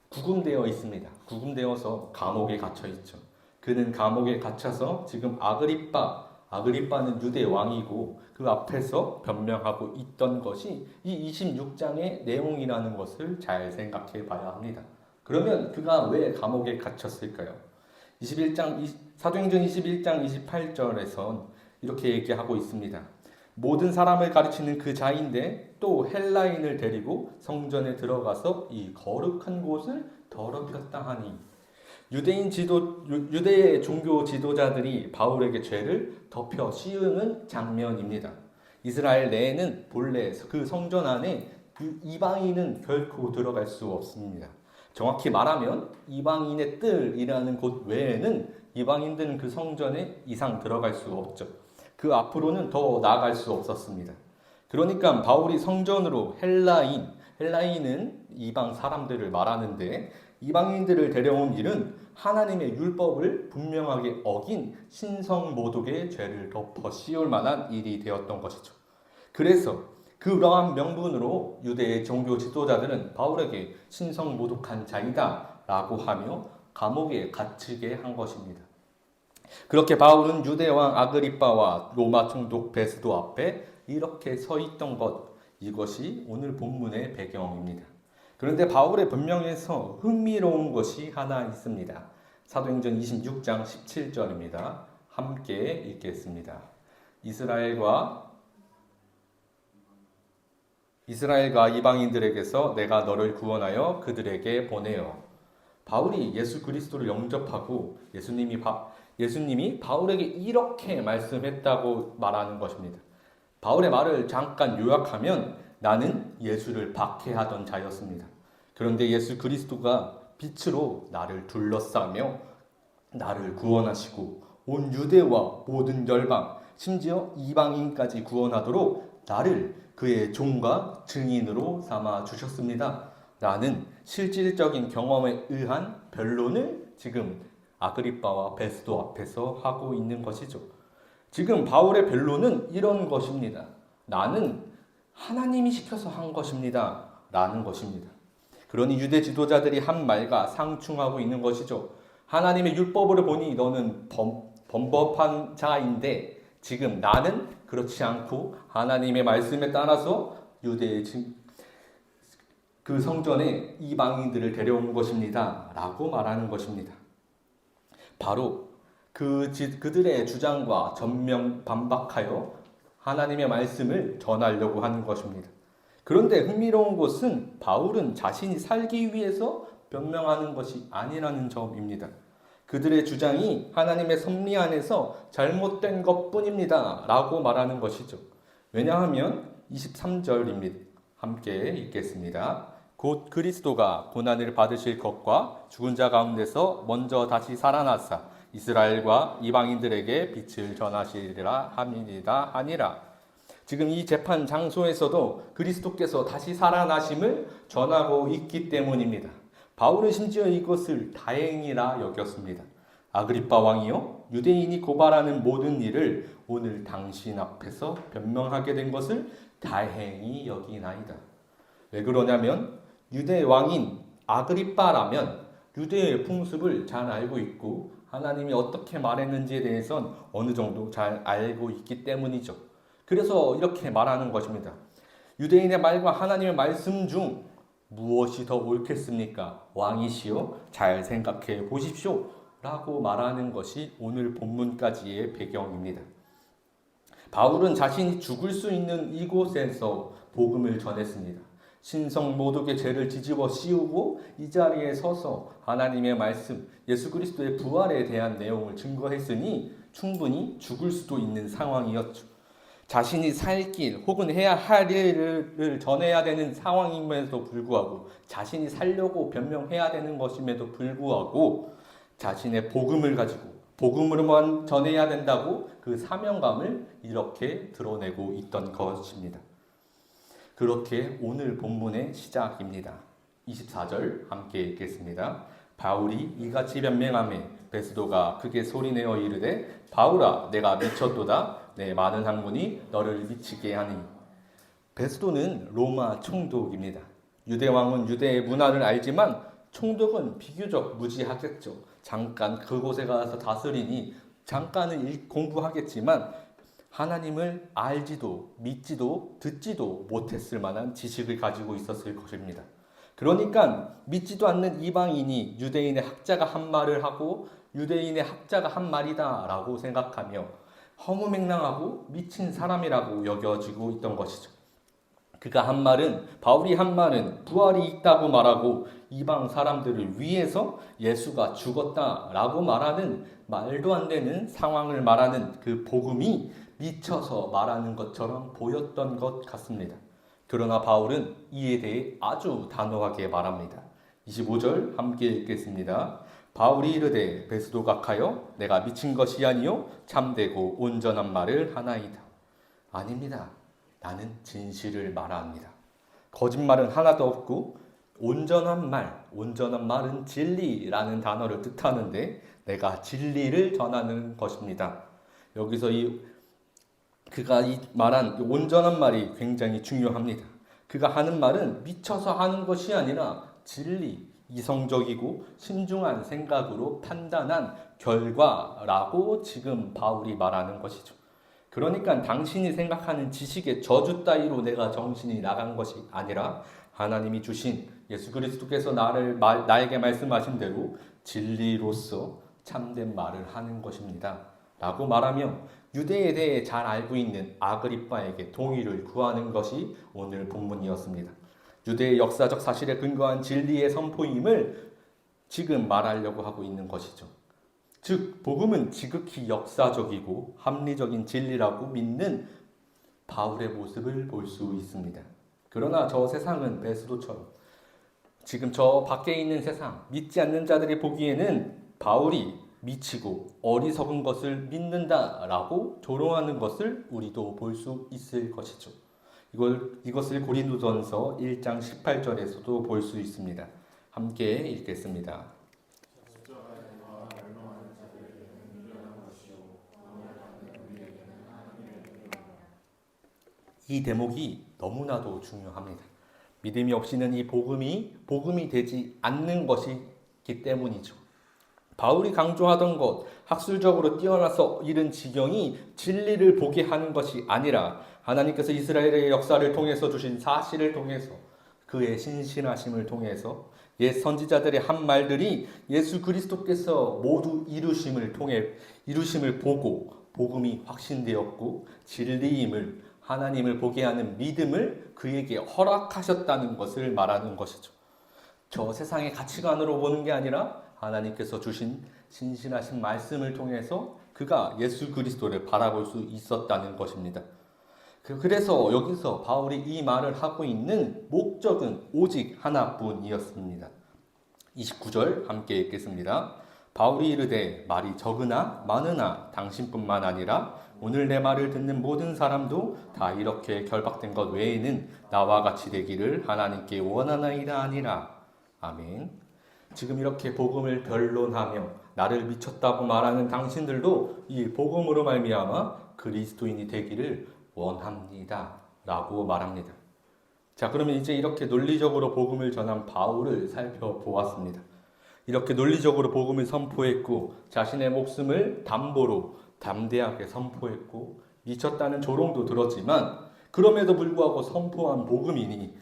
구금되어 있습니다. 구금되어서 감옥에 갇혀 있죠. 그는 감옥에 갇혀서 지금 아그리빠는 유대 왕이고 그 앞에서 변명하고 있던 것이 이 26장의 내용이라는 것을 잘 생각해 봐야 합니다. 그러면 그가 왜 감옥에 갇혔을까요? 사도행전 21장 28절에선 이렇게 얘기하고 있습니다. 모든 사람을 가르치는 그 자인데 또 헬라인을 데리고 성전에 들어가서 이 거룩한 곳을 더럽혔다 하니 유대의 종교 지도자들이 바울에게 죄를 덮여 씌우는 장면입니다. 이스라엘 내에는 본래 그 성전 안에 이방인은 결코 들어갈 수 없습니다. 정확히 말하면 이방인의 뜰이라는 곳 외에는 이방인들은 그 성전에 이상 들어갈 수 없죠. 그 앞으로는 더 나아갈 수 없었습니다. 그러니까 바울이 성전으로 헬라인은 이방 사람들을 말하는데 이방인들을 데려온 일은 하나님의 율법을 분명하게 어긴 신성 모독의 죄를 덮어 씌울 만한 일이 되었던 것이죠. 그래서 그러한 명분으로 유대의 종교 지도자들은 바울에게 신성 모독한 자이다 라고 하며 감옥에 갇히게 한 것입니다. 그렇게 바울은 유대 왕 아그리빠와 로마 총독 베스도 앞에 이렇게 서 있던 것, 이것이 오늘 본문의 배경입니다. 그런데 바울의 변명에서 흥미로운 것이 하나 있습니다. 사도행전 26장 17절입니다. 함께 읽겠습니다. 이스라엘과 이방인들에게서 내가 너를 구원하여 그들에게 보내어. 바울이 예수 그리스도를 영접하고 예수님이 바울에게 이렇게 말씀했다고 말하는 것입니다. 바울의 말을 잠깐 요약하면 나는 예수를 박해하던 자였습니다. 그런데 예수 그리스도가 빛으로 나를 둘러싸며 나를 구원하시고 온 유대와 모든 열방 심지어 이방인까지 구원하도록 나를 그의 종과 증인으로 삼아 주셨습니다. 라는 실질적인 경험에 의한 변론을 지금 아그리빠와 베스도 앞에서 하고 있는 것이죠. 지금 바울의 변론은 이런 것입니다. 나는 하나님이 시켜서 한 것입니다. 라는 것입니다. 그러니 유대 지도자들이 한 말과 상충하고 있는 것이죠. 하나님의 율법으로 보니 너는 범법한 자인데 지금 나는 그렇지 않고 하나님의 말씀에 따라서 유대의 그 성전에 이방인들을 데려온 것입니다. 라고 말하는 것입니다. 바로 그들의 주장과 전면 반박하여 하나님의 말씀을 전하려고 하는 것입니다. 그런데 흥미로운 것은 바울은 자신이 살기 위해서 변명하는 것이 아니라는 점입니다. 그들의 주장이 하나님의 섭리 안에서 잘못된 것뿐입니다. 라고 말하는 것이죠. 왜냐하면 23절입니다. 함께 읽겠습니다. 곧 그리스도가 고난을 받으실 것과 죽은 자 가운데서 먼저 다시 살아나사 이스라엘과 이방인들에게 빛을 전하시리라 함이니라 하니라. 지금 이 재판 장소에서도 그리스도께서 다시 살아나심을 전하고 있기 때문입니다. 바울은 심지어 이것을 다행이라 여겼습니다. 아그리빠 왕이요, 유대인이 고발하는 모든 일을 오늘 당신 앞에서 변명하게 된 것을 다행히 여기나이다. 왜 그러냐면 유대 왕인 아그리빠라면 유대의 풍습을 잘 알고 있고 하나님이 어떻게 말했는지에 대해선 어느 정도 잘 알고 있기 때문이죠. 그래서 이렇게 말하는 것입니다. 유대인의 말과 하나님의 말씀 중 무엇이 더 옳겠습니까? 왕이시여 잘 생각해 보십시오. 라고 말하는 것이 오늘 본문까지의 배경입니다. 바울은 자신이 죽을 수 있는 이곳에서 복음을 전했습니다. 신성 모독의 죄를 뒤집어 씌우고 이 자리에 서서 하나님의 말씀, 예수 그리스도의 부활에 대한 내용을 증거했으니 충분히 죽을 수도 있는 상황이었죠. 자신이 살 길 혹은 해야 할 일을 전해야 되는 상황임에도 불구하고 자신이 살려고 변명해야 되는 것임에도 불구하고 자신의 복음을 가지고 복음으로만 전해야 된다고 그 사명감을 이렇게 드러내고 있던 것입니다. 그렇게 오늘 본문의 시작입니다. 24절 함께 읽겠습니다. 바울이 이같이 변명하매 베스도가 크게 소리내어 이르되 바울아 내가 미쳤도다 내 많은 학문이 너를 미치게 하니. 베스도는 로마 총독입니다. 유대왕은 유대의 문화를 알지만 총독은 비교적 무지하겠죠. 잠깐 그곳에 가서 다스리니 잠깐은 공부하겠지만 하나님을 알지도 믿지도 듣지도 못했을 만한 지식을 가지고 있었을 것입니다. 그러니까 믿지도 않는 이방인이 유대인의 학자가 한 말을 하고 유대인의 학자가 한 말이다 라고 생각하며 허무맹랑하고 미친 사람이라고 여겨지고 있던 것이죠. 바울이 한 말은 부활이 있다고 말하고 이방 사람들을 위해서 예수가 죽었다라고 말하는 말도 안 되는 상황을 말하는 그 복음이 미쳐서 말하는 것처럼 보였던 것 같습니다. 그러나 바울은 이에 대해 아주 단호하게 말합니다. 25절 함께 읽겠습니다. 바울이 이르되 베스도 각하여 내가 미친 것이 아니요 참되고 온전한 말을 하나이다. 아닙니다. 나는 진실을 말합니다. 거짓말은 하나도 없고 온전한 말은 진리라는 단어를 뜻하는데 내가 진리를 전하는 것입니다. 여기서 그가 말한 온전한 말이 굉장히 중요합니다. 그가 하는 말은 미쳐서 하는 것이 아니라 진리, 이성적이고 신중한 생각으로 판단한 결과라고 지금 바울이 말하는 것이죠. 그러니까 당신이 생각하는 지식의 저주 따위로 내가 정신이 나간 것이 아니라 하나님이 주신 예수 그리스도께서 나에게 말씀하신 대로 진리로서 참된 말을 하는 것입니다. 라고 말하며 유대에 대해 잘 알고 있는 아그리빠에게 동의를 구하는 것이 오늘 본문이었습니다. 유대의 역사적 사실에 근거한 진리의 선포임을 지금 말하려고 하고 있는 것이죠. 즉 복음은 지극히 역사적이고 합리적인 진리라고 믿는 바울의 모습을 볼 수 있습니다. 그러나 저 세상은 베스도처럼 지금 저 밖에 있는 세상 믿지 않는 자들이 보기에는 바울이 미치고 어리석은 것을 믿는다라고 조롱하는 것을 우리도 볼 수 있을 것이죠. 이것을 고린도전서 1장 18절에서도 볼 수 있습니다. 함께 읽겠습니다. 이 대목이 너무나도 중요합니다. 믿음이 없이는 이 복음이 되지 않는 것이기 때문이죠. 바울이 강조하던 것, 학술적으로 뛰어나서 이른 지경이 진리를 보게 하는 것이 아니라 하나님께서 이스라엘의 역사를 통해서 주신 사실을 통해서 그의 신실하심을 통해서 옛 선지자들의 한 말들이 예수 그리스도께서 모두 이루심을 보고 복음이 확신되었고 진리임을 하나님을 보게 하는 믿음을 그에게 허락하셨다는 것을 말하는 것이죠. 저 세상의 가치관으로 보는 게 아니라 하나님께서 주신 신실하신 말씀을 통해서 그가 예수 그리스도를 바라볼 수 있었다는 것입니다. 그래서 여기서 바울이 이 말을 하고 있는 목적은 오직 하나뿐이었습니다. 29절 함께 읽겠습니다. 바울이 이르되 말이 적으나 많으나 당신뿐만 아니라 오늘 내 말을 듣는 모든 사람도 다 이렇게 결박된 것 외에는 나와 같이 되기를 하나님께 원하나이다 아니라. 아멘. 지금 이렇게 복음을 변론하며 나를 미쳤다고 말하는 당신들도 이 복음으로 말미암아 그리스도인이 되기를 원합니다 라고 말합니다. 자, 그러면 이제 이렇게 논리적으로 복음을 전한 바울을 살펴보았습니다. 이렇게 논리적으로 복음을 선포했고 자신의 목숨을 담보로 담대하게 선포했고 미쳤다는 조롱도 들었지만 그럼에도 불구하고 선포한 복음이니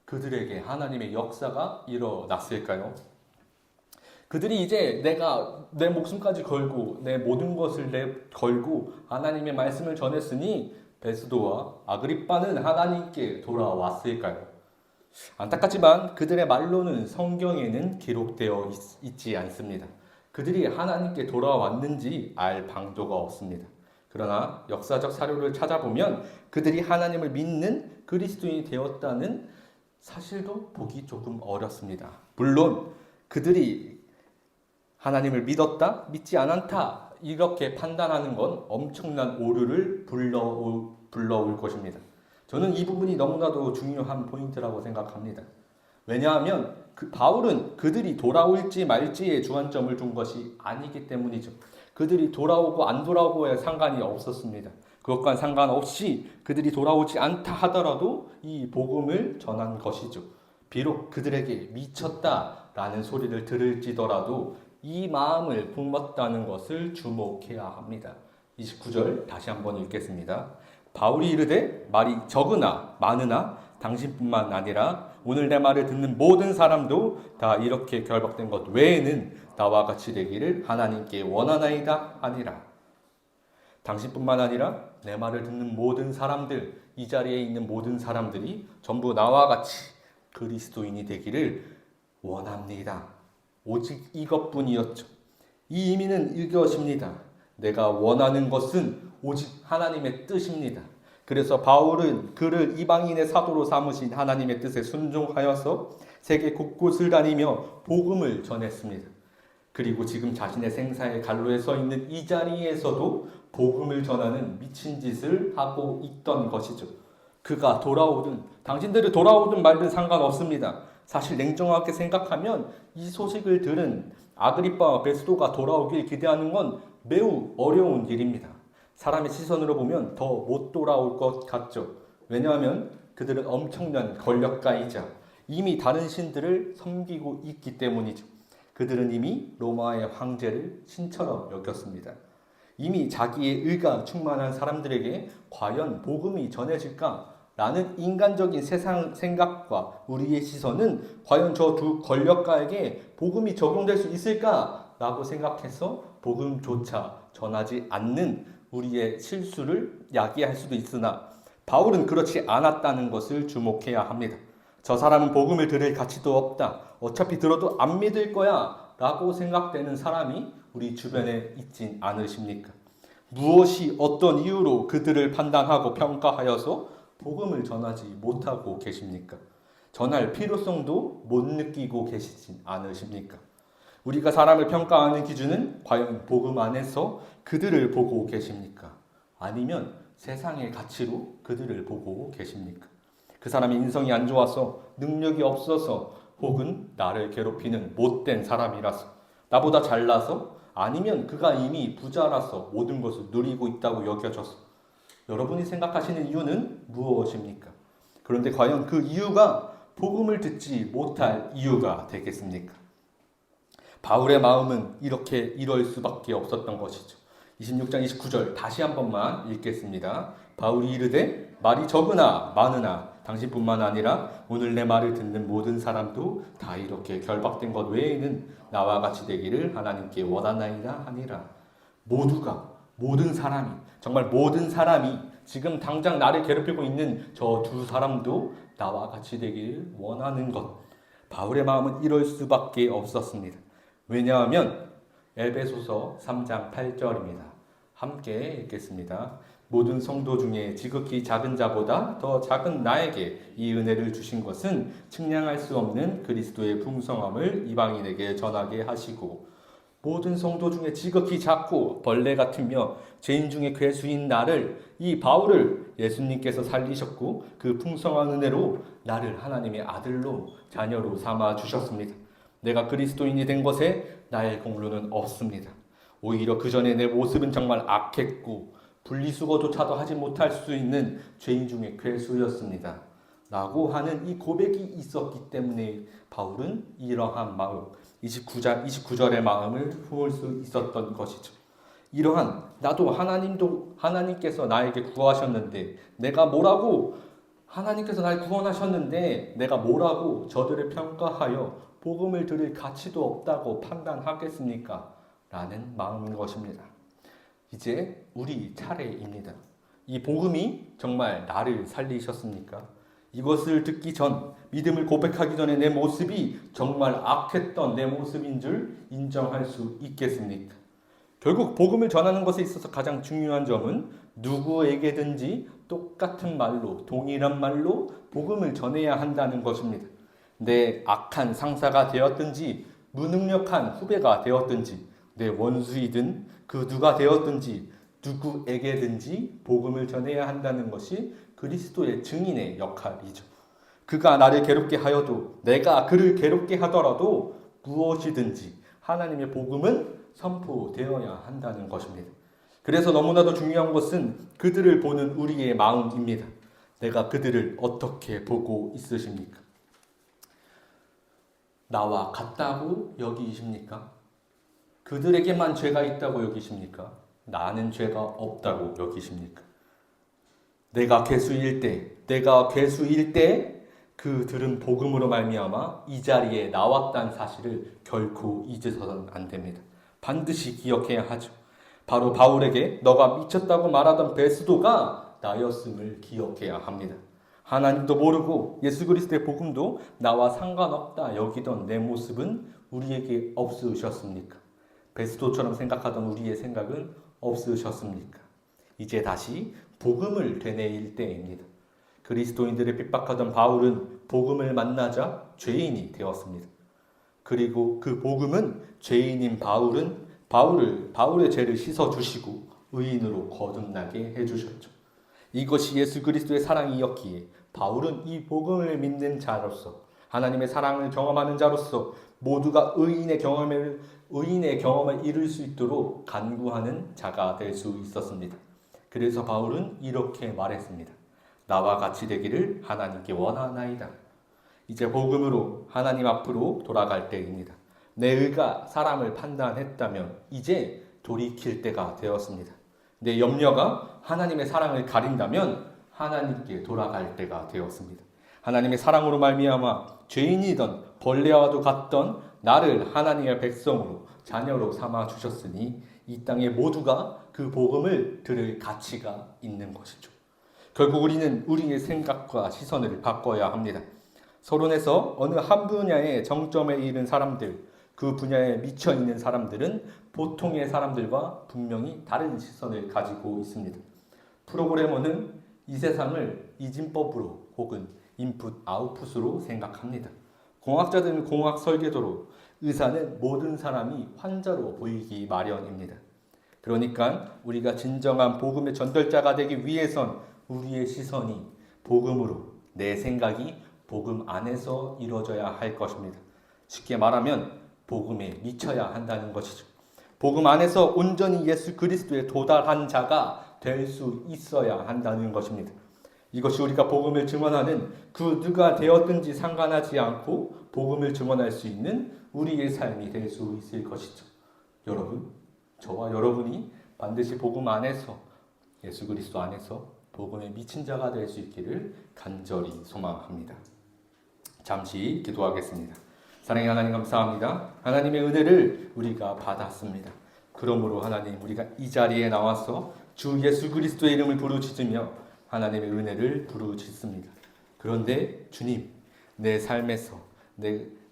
그들에게 하나님의 역사가 일어났을까요? 그들이 이제 내가 내 목숨까지 걸고 내 모든 것을 걸고 하나님의 말씀을 전했으니 베스도와 아그리빠는 하나님께 돌아왔을까요? 안타깝지만 그들의 말로는 성경에는 기록되어 있지 않습니다. 그들이 하나님께 돌아왔는지 알 방도가 없습니다. 그러나 역사적 사료를 찾아보면 그들이 하나님을 믿는 그리스도인이 되었다는 사실도 보기 조금 어렵습니다. 물론 그들이 하나님을 믿었다, 믿지 않았다 이렇게 판단하는 건 엄청난 오류를 불러올 것입니다. 저는 이 부분이 너무나도 중요한 포인트라고 생각합니다. 왜냐하면 바울은 그들이 돌아올지 말지에 주안점을 둔 것이 아니기 때문이죠. 그들이 돌아오고 안 돌아오고에 상관이 없었습니다. 그것과 상관없이 그들이 돌아오지 않다 하더라도 이 복음을 전한 것이죠. 비록 그들에게 미쳤다라는 소리를 들을지더라도 이 마음을 품었다는 것을 주목해야 합니다. 29절 다시 한번 읽겠습니다. 바울이 이르되 말이 적으나 많으나 당신뿐만 아니라 오늘 내 말을 듣는 모든 사람도 다 이렇게 결박된 것 외에는 나와 같이 되기를 하나님께 원하나이다 아니라. 당신뿐만 아니라 내 말을 듣는 모든 사람들, 이 자리에 있는 모든 사람들이 전부 나와 같이 그리스도인이 되기를 원합니다. 오직 이것뿐이었죠. 이 의미는 이것입니다. 내가 원하는 것은 오직 하나님의 뜻입니다. 그래서 바울은 그를 이방인의 사도로 삼으신 하나님의 뜻에 순종하여서 세계 곳곳을 다니며 복음을 전했습니다. 그리고 지금 자신의 생사의 갈로에 서 있는 이 자리에서도 복음을 전하는 미친 짓을 하고 있던 것이죠. 그가 돌아오든 당신들이 돌아오든 말든 상관없습니다. 사실 냉정하게 생각하면 이 소식을 들은 아그리빠와 베스도가 돌아오길 기대하는 건 매우 어려운 일입니다. 사람의 시선으로 보면 더 못 돌아올 것 같죠. 왜냐하면 그들은 엄청난 권력가이자 이미 다른 신들을 섬기고 있기 때문이죠. 그들은 이미 로마의 황제를 신처럼 여겼습니다. 이미 자기의 의가 충만한 사람들에게 과연 복음이 전해질까? 라는 인간적인 세상 생각과 우리의 시선은 과연 저 두 권력가에게 복음이 적용될 수 있을까? 라고 생각해서 복음조차 전하지 않는 우리의 실수를 야기할 수도 있으나 바울은 그렇지 않았다는 것을 주목해야 합니다. 저 사람은 복음을 들을 가치도 없다. 어차피 들어도 안 믿을 거야. 라고 생각되는 사람이 우리 주변에 있진 않으십니까? 무엇이 어떤 이유로 그들을 판단하고 평가하여서 복음을 전하지 못하고 계십니까? 전할 필요성도 못 느끼고 계시진 않으십니까? 우리가 사람을 평가하는 기준은 과연 복음 안에서 그들을 보고 계십니까? 아니면 세상의 가치로 그들을 보고 계십니까? 그 사람이 인성이 안 좋아서 능력이 없어서 혹은 나를 괴롭히는 못된 사람이라서 나보다 잘나서 아니면 그가 이미 부자라서 모든 것을 누리고 있다고 여겨져서 여러분이 생각하시는 이유는 무엇입니까? 그런데 과연 그 이유가 복음을 듣지 못할 이유가 되겠습니까? 바울의 마음은 이럴 수밖에 없었던 것이죠. 26장 29절 다시 한 번만 읽겠습니다. 바울이 이르되 말이 적으나 많으나 당신뿐만 아니라 오늘 내 말을 듣는 모든 사람도 다 이렇게 결박된 것 외에는 나와 같이 되기를 하나님께 원하나이다 하니라. 모든 사람이 정말 모든 사람이 지금 당장 나를 괴롭히고 있는 저 두 사람도 나와 같이 되기를 원하는 것. 바울의 마음은 이럴 수밖에 없었습니다. 왜냐하면 에베소서 3장 8절입니다. 함께 읽겠습니다. 모든 성도 중에 지극히 작은 자보다 더 작은 나에게 이 은혜를 주신 것은 측량할 수 없는 그리스도의 풍성함을 이방인에게 전하게 하시고 모든 성도 중에 지극히 작고 벌레 같으며 죄인 중에 괴수인 나를 이 바울을 예수님께서 살리셨고 그 풍성한 은혜로 나를 하나님의 아들로 자녀로 삼아 주셨습니다. 내가 그리스도인이 된 것에 나의 공로는 없습니다. 오히려 그 전에 내 모습은 정말 악했고 분리수거조차도 하지 못할 수 있는 죄인 중에 괴수였습니다. 라고 하는 이 고백이 있었기 때문에 바울은 이러한 마음, 29절의 마음을 품을 수 있었던 것이죠. 이러한 나도 하나님께서 나에게 구하셨는데 내가 뭐라고 하나님께서 날 구원하셨는데 내가 뭐라고 저들을 평가하여 복음을 들을 가치도 없다고 판단하겠습니까? 라는 마음인 것입니다. 이제 우리 차례입니다. 이 복음이 정말 나를 살리셨습니까? 이것을 듣기 전, 믿음을 고백하기 전에 내 모습이 정말 악했던 내 모습인 줄 인정할 수 있겠습니까? 결국 복음을 전하는 것에 있어서 가장 중요한 점은 누구에게든지 똑같은 말로, 동일한 말로 복음을 전해야 한다는 것입니다. 내 악한 상사가 되었든지 무능력한 후배가 되었든지 내 원수이든 그 누가 되었든지 누구에게든지 복음을 전해야 한다는 것이 그리스도의 증인의 역할이죠. 그가 나를 괴롭게 하여도 내가 그를 괴롭게 하더라도 무엇이든지 하나님의 복음은 선포되어야 한다는 것입니다. 그래서 너무나도 중요한 것은 그들을 보는 우리의 마음입니다. 내가 그들을 어떻게 보고 있으십니까? 나와 같다고 여기십니까? 그들에게만 죄가 있다고 여기십니까? 나는 죄가 없다고 여기십니까? 내가 괴수일 때 그들은 복음으로 말미암아 이 자리에 나왔다는 사실을 결코 잊어서는 안 됩니다. 반드시 기억해야 하죠. 바로 바울에게 너가 미쳤다고 말하던 베스도가 나였음을 기억해야 합니다. 하나님도 모르고 예수 그리스도의 복음도 나와 상관없다 여기던 내 모습은 우리에게 없으셨습니까? 베스도처럼 생각하던 우리의 생각은 없으셨습니까? 이제 다시 복음을 되뇌일 때입니다. 그리스도인들을 핍박하던 바울은 복음을 만나자 죄인이 되었습니다. 그리고 그 복음은 죄인인 바울의 죄를 씻어주시고 의인으로 거듭나게 해주셨죠. 이것이 예수 그리스도의 사랑이었기에 바울은 이 복음을 믿는 자로서 하나님의 사랑을 경험하는 자로서 모두가 의인의 경험을 이룰 수 있도록 간구하는 자가 될 수 있었습니다. 그래서 바울은 이렇게 말했습니다. 나와 같이 되기를 하나님께 원하나이다. 이제 복음으로 하나님 앞으로 돌아갈 때입니다. 내 의가 사람을 판단했다면 이제 돌이킬 때가 되었습니다. 내 염려가 하나님의 사랑을 가린다면 하나님께 돌아갈 때가 되었습니다. 하나님의 사랑으로 말미암아 죄인이던 벌레와도 같던 나를 하나님의 백성으로 자녀로 삼아 주셨으니 이 땅에 모두가 그 복음을 들을 가치가 있는 것이죠. 결국 우리는 우리의 생각과 시선을 바꿔야 합니다. 서론에서 어느 한 분야의 정점에 이른 사람들, 그 분야에 미쳐 있는 사람들은 보통의 사람들과 분명히 다른 시선을 가지고 있습니다. 프로그래머는 이 세상을 이진법으로 혹은 인풋 아웃풋으로 생각합니다. 공학자들은 공학 설계도로, 의사는 모든 사람이 환자로 보이기 마련입니다. 그러니까 우리가 진정한 복음의 전달자가 되기 위해선 우리의 시선이 복음으로, 내 생각이 복음 안에서 이루어져야 할 것입니다. 쉽게 말하면 복음에 미쳐야 한다는 것이죠. 복음 안에서 온전히 예수 그리스도에 도달한 자가 될 수 있어야 한다는 것입니다. 이것이 우리가 복음을 증언하는 그 누가 되었든지 상관하지 않고 복음을 증언할 수 있는 우리의 삶이 될 수 있을 것이죠. 여러분, 저와 여러분이 반드시 복음 안에서, 예수 그리스도 안에서 복음에 미친 자가 될 수 있기를 간절히 소망합니다. 잠시 기도하겠습니다. 사랑의 하나님 감사합니다. 하나님의 은혜를 우리가 받았습니다. 그러므로 하나님, 우리가 이 자리에 나와서 주 예수 그리스도의 이름을 부르짖으며 하나님의 은혜를 부르짖습니다. 그런데 주님, 내 삶에서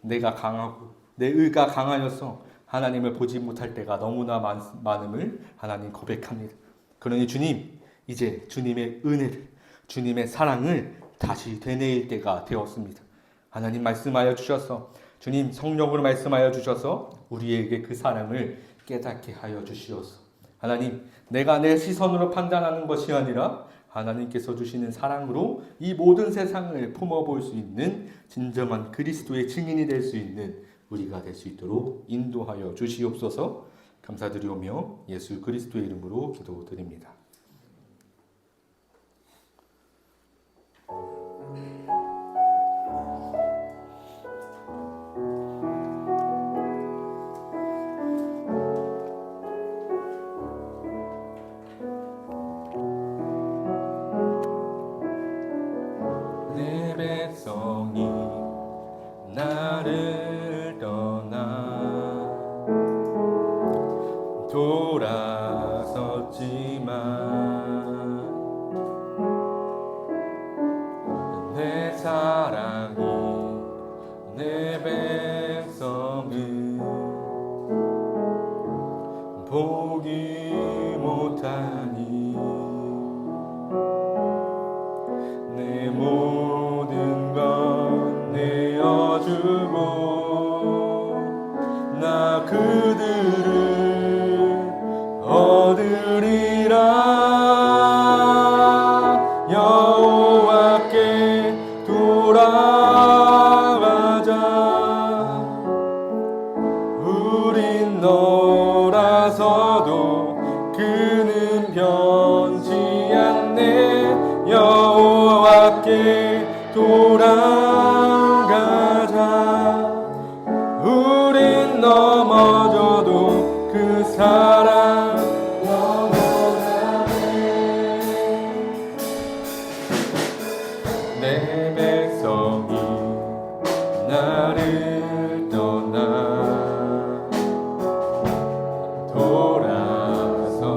내가 강하고 내 의가 강하여서 하나님을 보지 못할 때가 너무나 많음을 하나님 고백합니다. 그러니 주님, 이제 주님의 은혜를, 주님의 사랑을 다시 되뇌일 때가 되었습니다. 하나님 말씀하여 주셔서, 주님 성령으로 말씀하여 주셔서 우리에게 그 사랑을 깨닫게 하여 주시옵소서. 하나님, 내가 내 시선으로 판단하는 것이 아니라 하나님께서 주시는 사랑으로 이 모든 세상을 품어볼 수 있는 진정한 그리스도의 증인이 될 수 있는 우리가 될 수 있도록 인도하여 주시옵소서. 감사드리오며 예수 그리스도의 이름으로 기도드립니다. 내 백성이 나를 떠나 돌아섰지만 내 사랑이 내 백성을 보기 못하니 내 모든 것 내어주고 나 그들을 얻으리라. 여호와께 돌아가자. 우린 너라서도 그는 변치 않네. 여호와께 돌아가자. 우린 넘어져도 그 사랑 영원하네. 내 백성이 나를 떠나 돌아섰지만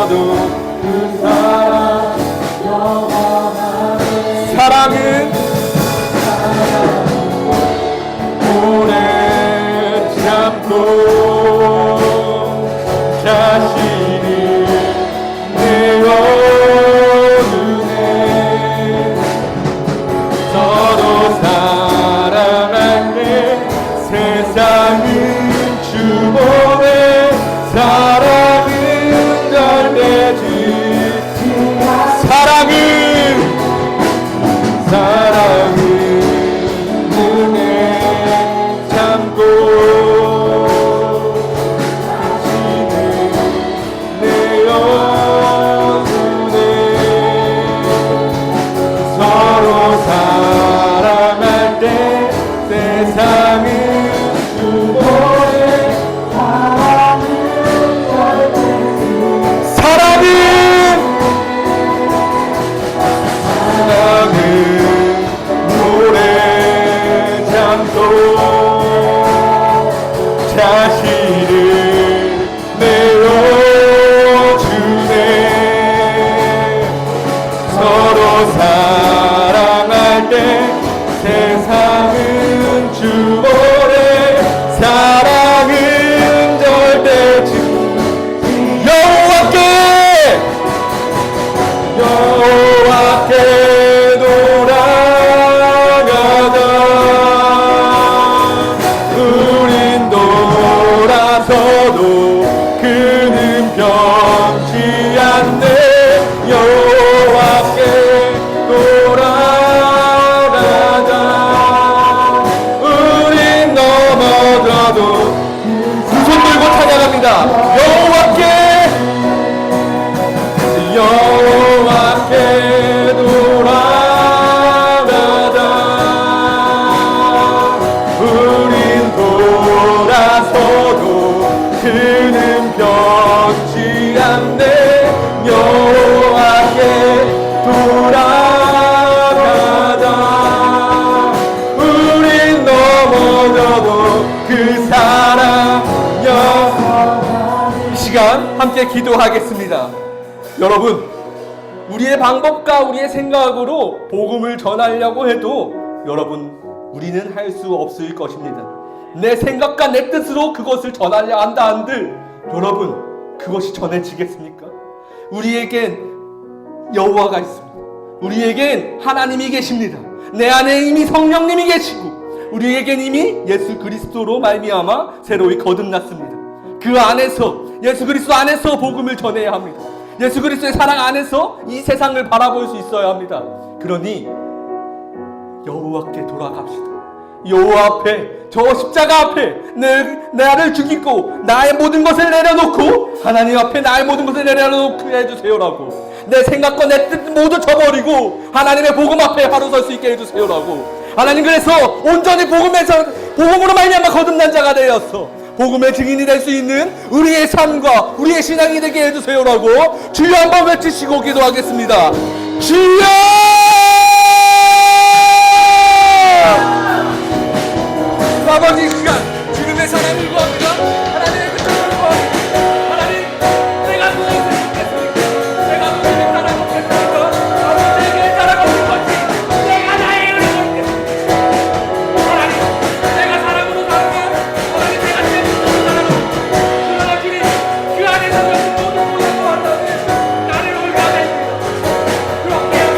넘어져도 그 사랑 사랑은 오래 참고 자신을 내어주네. 서로 사랑할 때 세상은 주보네. 사랑은 절대지 사랑은 은혜 참고 자신을 내어주네. 서로 사랑할 때 세상은 주보네. 사랑은 오래 참고 자신을 내어주네. 서로 사랑할 때 세상은 주보네. 사랑은 절대지 여호와께 돌아가자. 우린 돌아서도 그는 변치 않네. 여호와께 돌아가자. 우린 넘어져도 두 손 들고 찬양합니다. 여호와께 돌아가자. 우린 돌아서도 그는 변치 않네. 여호와께 돌아가자. 우린 넘어져도 그 사랑 이 시간 함께 기도하겠습니다. 여러분, 우리의 방법과 우리의 생각으로 복음을 전하려고 해도 여러분, 우리는 할 수 없을 것입니다. 내 생각과 내 뜻으로 그것을 전하려 한다 한들 여러분, 그것이 전해지겠습니까? 우리에겐 여호와가 있습니다. 우리에겐 하나님이 계십니다. 내 안에 이미 성령님이 계시고 우리에겐 이미 예수 그리스도로 말미암아 새로이 거듭났습니다. 그 안에서, 예수 그리스도 안에서 복음을 전해야 합니다. 예수 그리스도의 사랑 안에서 이 세상을 바라볼 수 있어야 합니다. 그러니 여호와께 돌아갑시다. 여호와 앞에, 저 십자가 앞에 나를 죽이고 나의 모든 것을 내려놓고 하나님 앞에 나의 모든 것을 내려놓게 해주세요라고. 내 생각과 내 뜻 모두 저버리고 하나님의 복음 앞에 바로 설 수 있게 해주세요라고. 하나님, 그래서 온전히 복음으로 말미암아 거듭난 자가 되었어 복음의 증인이 될 수 있는 우리의 삶과 우리의 신앙이 되게 해주세요라고 주여 한번 외치시고 기도하겠습니다. 주여! 아버지, 시간 주님의 사랑을 구합니다. 하나님의 그 사랑을 구합니다. 하나님, 내가 무엇을 못했습니까? 내가 무엇을 따라갔겠습니까? 아버지에게 따라가는 것이 내가 나의 은혜가 있겠습니까? 하나님, 내가 사랑으로 살면 하나님, 내가 제 뜻으로 살아가고 그러나 주님, 그 안에서 모든 것을 한다면 나를 올가매입니다. 그렇게 하면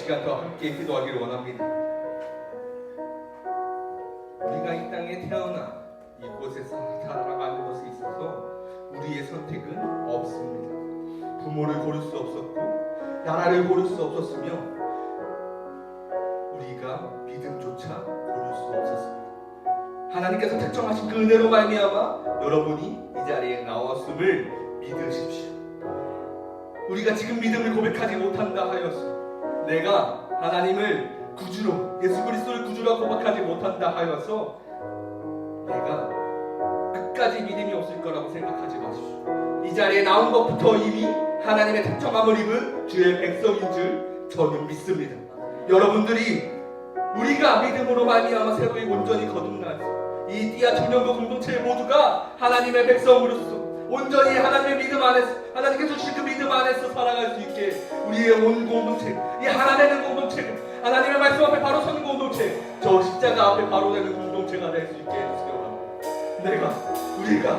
시간 더 함께 기도하기를 원합니다. 우리가 이 땅에 태어나 이곳에서 살아가는 것에 있어서 우리의 선택은 없습니다. 부모를 고를 수 없었고 나라를 고를 수 없었으며 우리가 믿음조차 고를 수 없었습니다. 하나님께서 특정하신 그 은혜로 말미암아 여러분이 이 자리에 나왔음을 믿으십시오. 우리가 지금 믿음을 고백하지 못한다 하여서, 내가 하나님을 구주로, 예수 그리스도를 구주로 고백하지 못한다 하여서 내가 끝까지 믿음이 없을 거라고 생각하지 마십시오. 이 자리에 나온 것부터 이미 하나님의 특정함을 입은 주의 백성인 줄 저는 믿습니다. 여러분들이 우리가 믿음으로 말미암아 새로이 온전히 거듭나서 이 띠아 청년부 공동체 모두가 하나님의 백성으로서 온전히 하나님의 믿음 안에서, 하나님께서 주신 그 믿음 안에서 살아갈 수 있게 우리의 온 공동체, 이 하나 되는 공동체, 하나님의 말씀 앞에 바로 서는 공동체, 저 십자가 앞에 바로 되는 공동체가 될 수 있게 해주세요. 우리가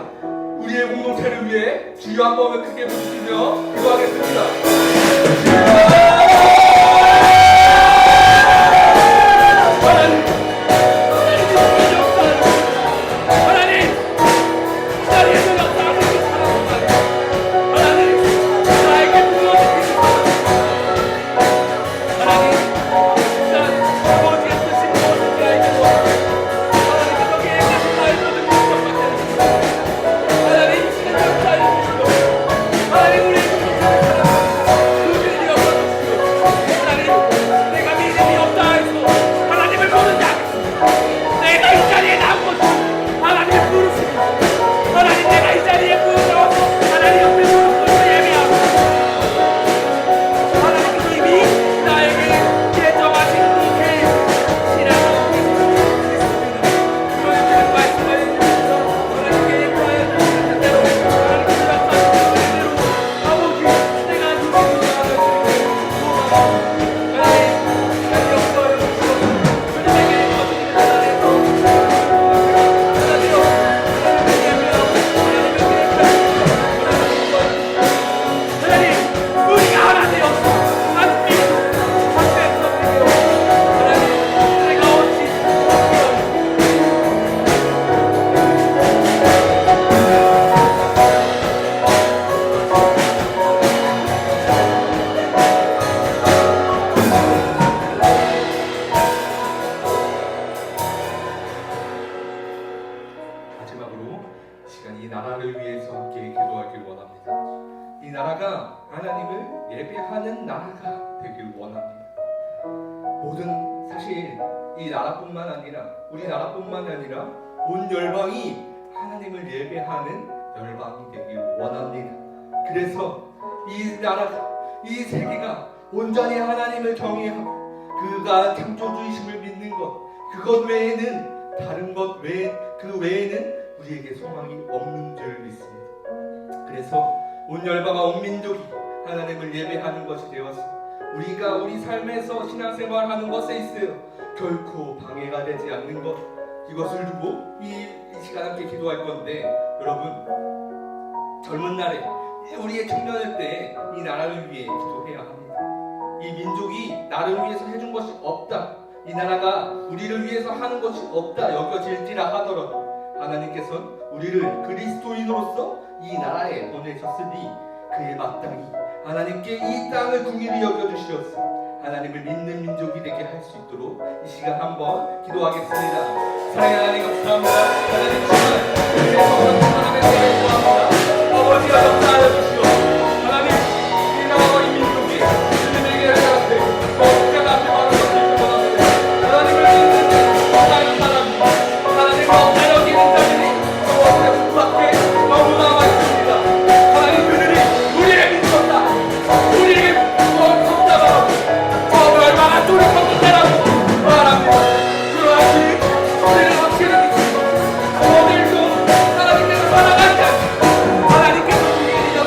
우리의 공동체를 위해 주여 한 번을 크게 부르시며 기도하겠습니다. 우리나라뿐만 아니라 온 열방이 하나님을 예배하는 열방이 되길 원합니다. 그래서 이 나라가, 이 세계가 온전히 하나님을 경외하고 그가 창조주이심을 믿는 것, 그것 외에는 다른 것 외에, 그 외에는 우리에게 소망이 없는 줄 믿습니다. 그래서 온 열방과 온 민족이 하나님을 예배하는 것이 되어서 우리가 우리 삶에서 신앙생활하는 것에 있어요 결코 방해가 되지 않는 것, 이것을 두고 이 시간 함께 기도할 건데, 여러분 젊은 날에 우리의 청년일 때 이 나라를 위해 기도해야 합니다. 이 민족이 나를 위해서 해준 것이 없다, 이 나라가 우리를 위해서 하는 것이 없다 여겨질지라 하더라도 하나님께서는 우리를 그리스도인으로서 이 나라에 보내셨으니 그에 마땅히 하나님께 이 땅을 궁일히 여겨주시었어 하나님을 믿는 민족이 되게 할 수 있도록 이 시간 한번 기도하겠습니다. 사랑의 하나님 감사합니다. 하나님 주시는 우리의 성령 하나님의 세례를 구합니다. 아버지가 역사하여 주시오. 하나님 이 나라와 이 민족이 주님에게 앞에 십자가 앞에 바로 서길 원합니다. 하나님을 믿는 모든 사람이 하나님과 없다 여기는 자들이 저와 밖에 너무나 많습니다. 하나님 그들이 우리를 믿었다, 우리에게 손잡아 얼마나 노력하는 자라고 말합니다. 그러하시 우리를 확실히 믿습니다. 오늘도 하나님께서 살아갈 때 하나님께서 우리에게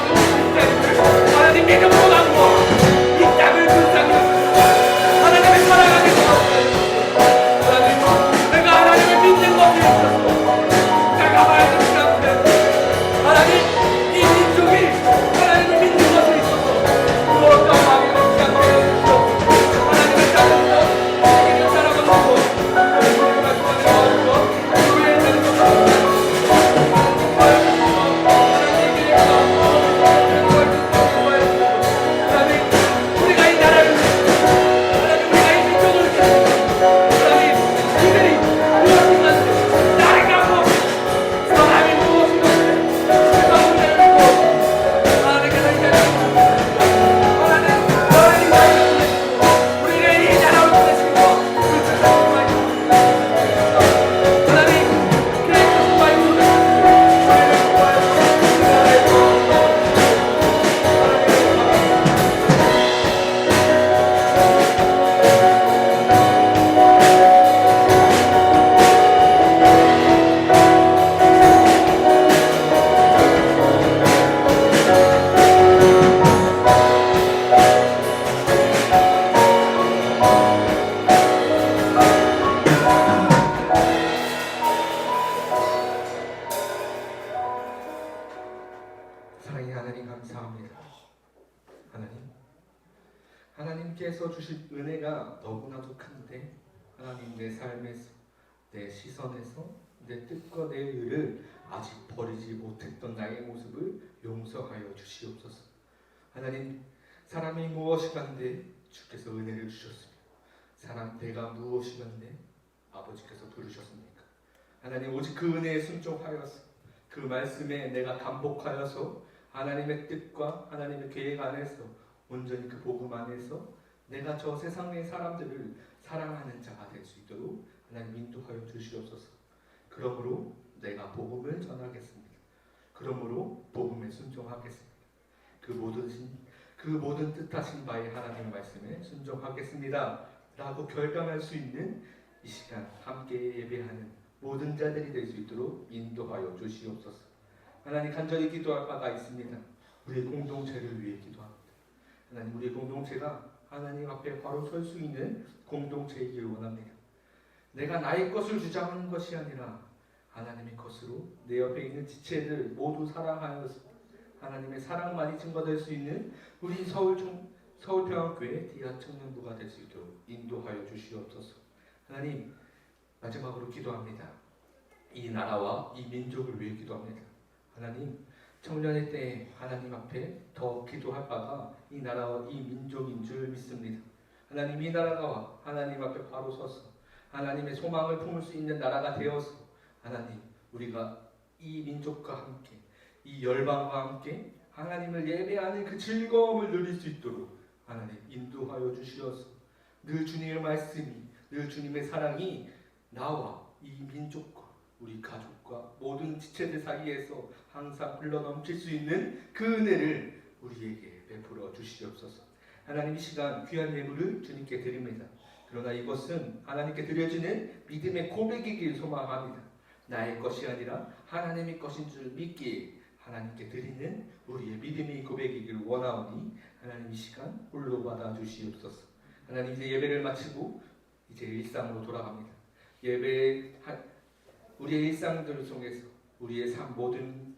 하나님께서 주신 은혜가 너무나도 큰데 하나님 내 삶에서 내 시선에서 내 뜻과 내 의를 아직 버리지 못했던 나의 모습을 용서하여 주시옵소서. 하나님 사람이 무엇이간데 주께서 은혜를 주셨으며 사람 내가 무엇이간데 아버지께서 부르셨습니까? 하나님 오직 그 은혜에 순종하여서 그 말씀에 내가 감복하여서 하나님의 뜻과 하나님의 계획 안에서 온전히 그 복음 안에서 내가 저 세상의 사람들을 사랑하는 자가 될 수 있도록 하나님 인도하여 주시옵소서. 그러므로 내가 복음을 전하겠습니다. 그러므로 복음에 순종하겠습니다. 그 모든 뜻하신 바의 하나님 말씀에 순종하겠습니다 라고 결단할 수 있는 이 시간 함께 예배하는 모든 자들이 될 수 있도록 인도하여 주시옵소서. 하나님 간절히 기도할 바가 있습니다. 우리 공동체를 위해 기도합니다. 하나님 우리 공동체가 하나님 앞에 바로 설 수 있는 공동체이길 원합니다. 내가 나의 것을 주장하는 것이 아니라 하나님의 것으로 내 옆에 있는 지체들 모두 사랑하여서 하나님의 사랑만이 증거될 수 있는 우리 서울평화교회 디아 청년부가 될 수 있도록 인도하여 주시옵소서. 하나님 마지막으로 기도합니다. 이 나라와 이 민족을 위해 기도합니다. 하나님 청년의 때에 하나님 앞에 더 기도할 바가 이 나라와 이 민족인 줄 믿습니다. 하나님 이 나라가 하나님 앞에 바로 서서 하나님의 소망을 품을 수 있는 나라가 되어서 하나님 우리가 이 민족과 함께 이 열방과 함께 하나님을 예배하는 그 즐거움을 누릴 수 있도록 하나님 인도하여 주시어서 늘 주님의 말씀이 늘 주님의 사랑이 나와 이 민족과 우리 가족과 모든 지체들 사이에서 항상 흘러넘칠 수 있는 그 은혜를 우리에게 베풀어 주시옵소서. 하나님 이 시간 귀한 예물을 주님께 드립니다. 그러나 이것은 하나님께 드려지는 믿음의 고백이길 소망합니다. 나의 것이 아니라 하나님의 것인 줄 믿기에 하나님께 드리는 우리의 믿음의 고백이길 원하오니 하나님 이 시간 홀로 받아 주시옵소서. 하나님 이제 예배를 마치고 이제 일상으로 돌아갑니다. 우리의 일상들을 통해서 우리의 삶 모든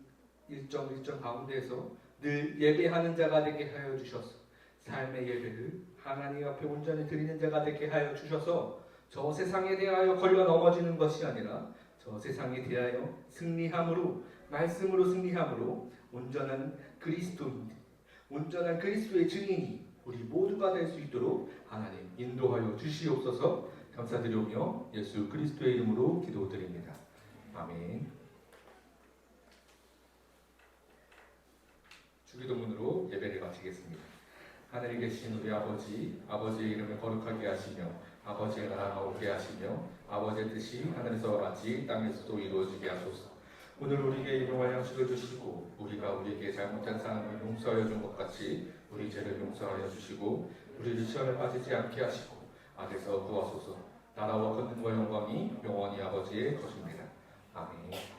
일정 가운데에서 늘 예배하는 자가 되게 하여 주셔서 삶의 예배를 하나님 앞에 온전히 드리는 자가 되게 하여 주셔서 저 세상에 대하여 걸려 넘어지는 것이 아니라 저 세상에 대하여 승리함으로 말씀으로 승리함으로 온전한 그리스도의 증인이 우리 모두가 될 수 있도록 하나님 인도하여 주시옵소서. 감사드리오며 예수 그리스도의 이름으로 기도드립니다. 아멘. 주기도문으로 예배를 마치겠습니다. 하늘에 계신 우리 아버지, 아버지의 이름을 거룩하게 하시며 아버지의 나라가 오게 하시며 아버지의 뜻이 하늘에서와 같이 땅에서도 이루어지게 하소서. 오늘 우리에게 일용할 양식을 주시고 우리가 우리에게 잘못한 사람을 용서하여 준 것 같이 우리 죄를 용서하여 주시고 우리를 시험에 빠지지 않게 하시고 악에서 구하소서. 나라와 권능과 영광이 영원히 아버지의 것입니다. 아멘.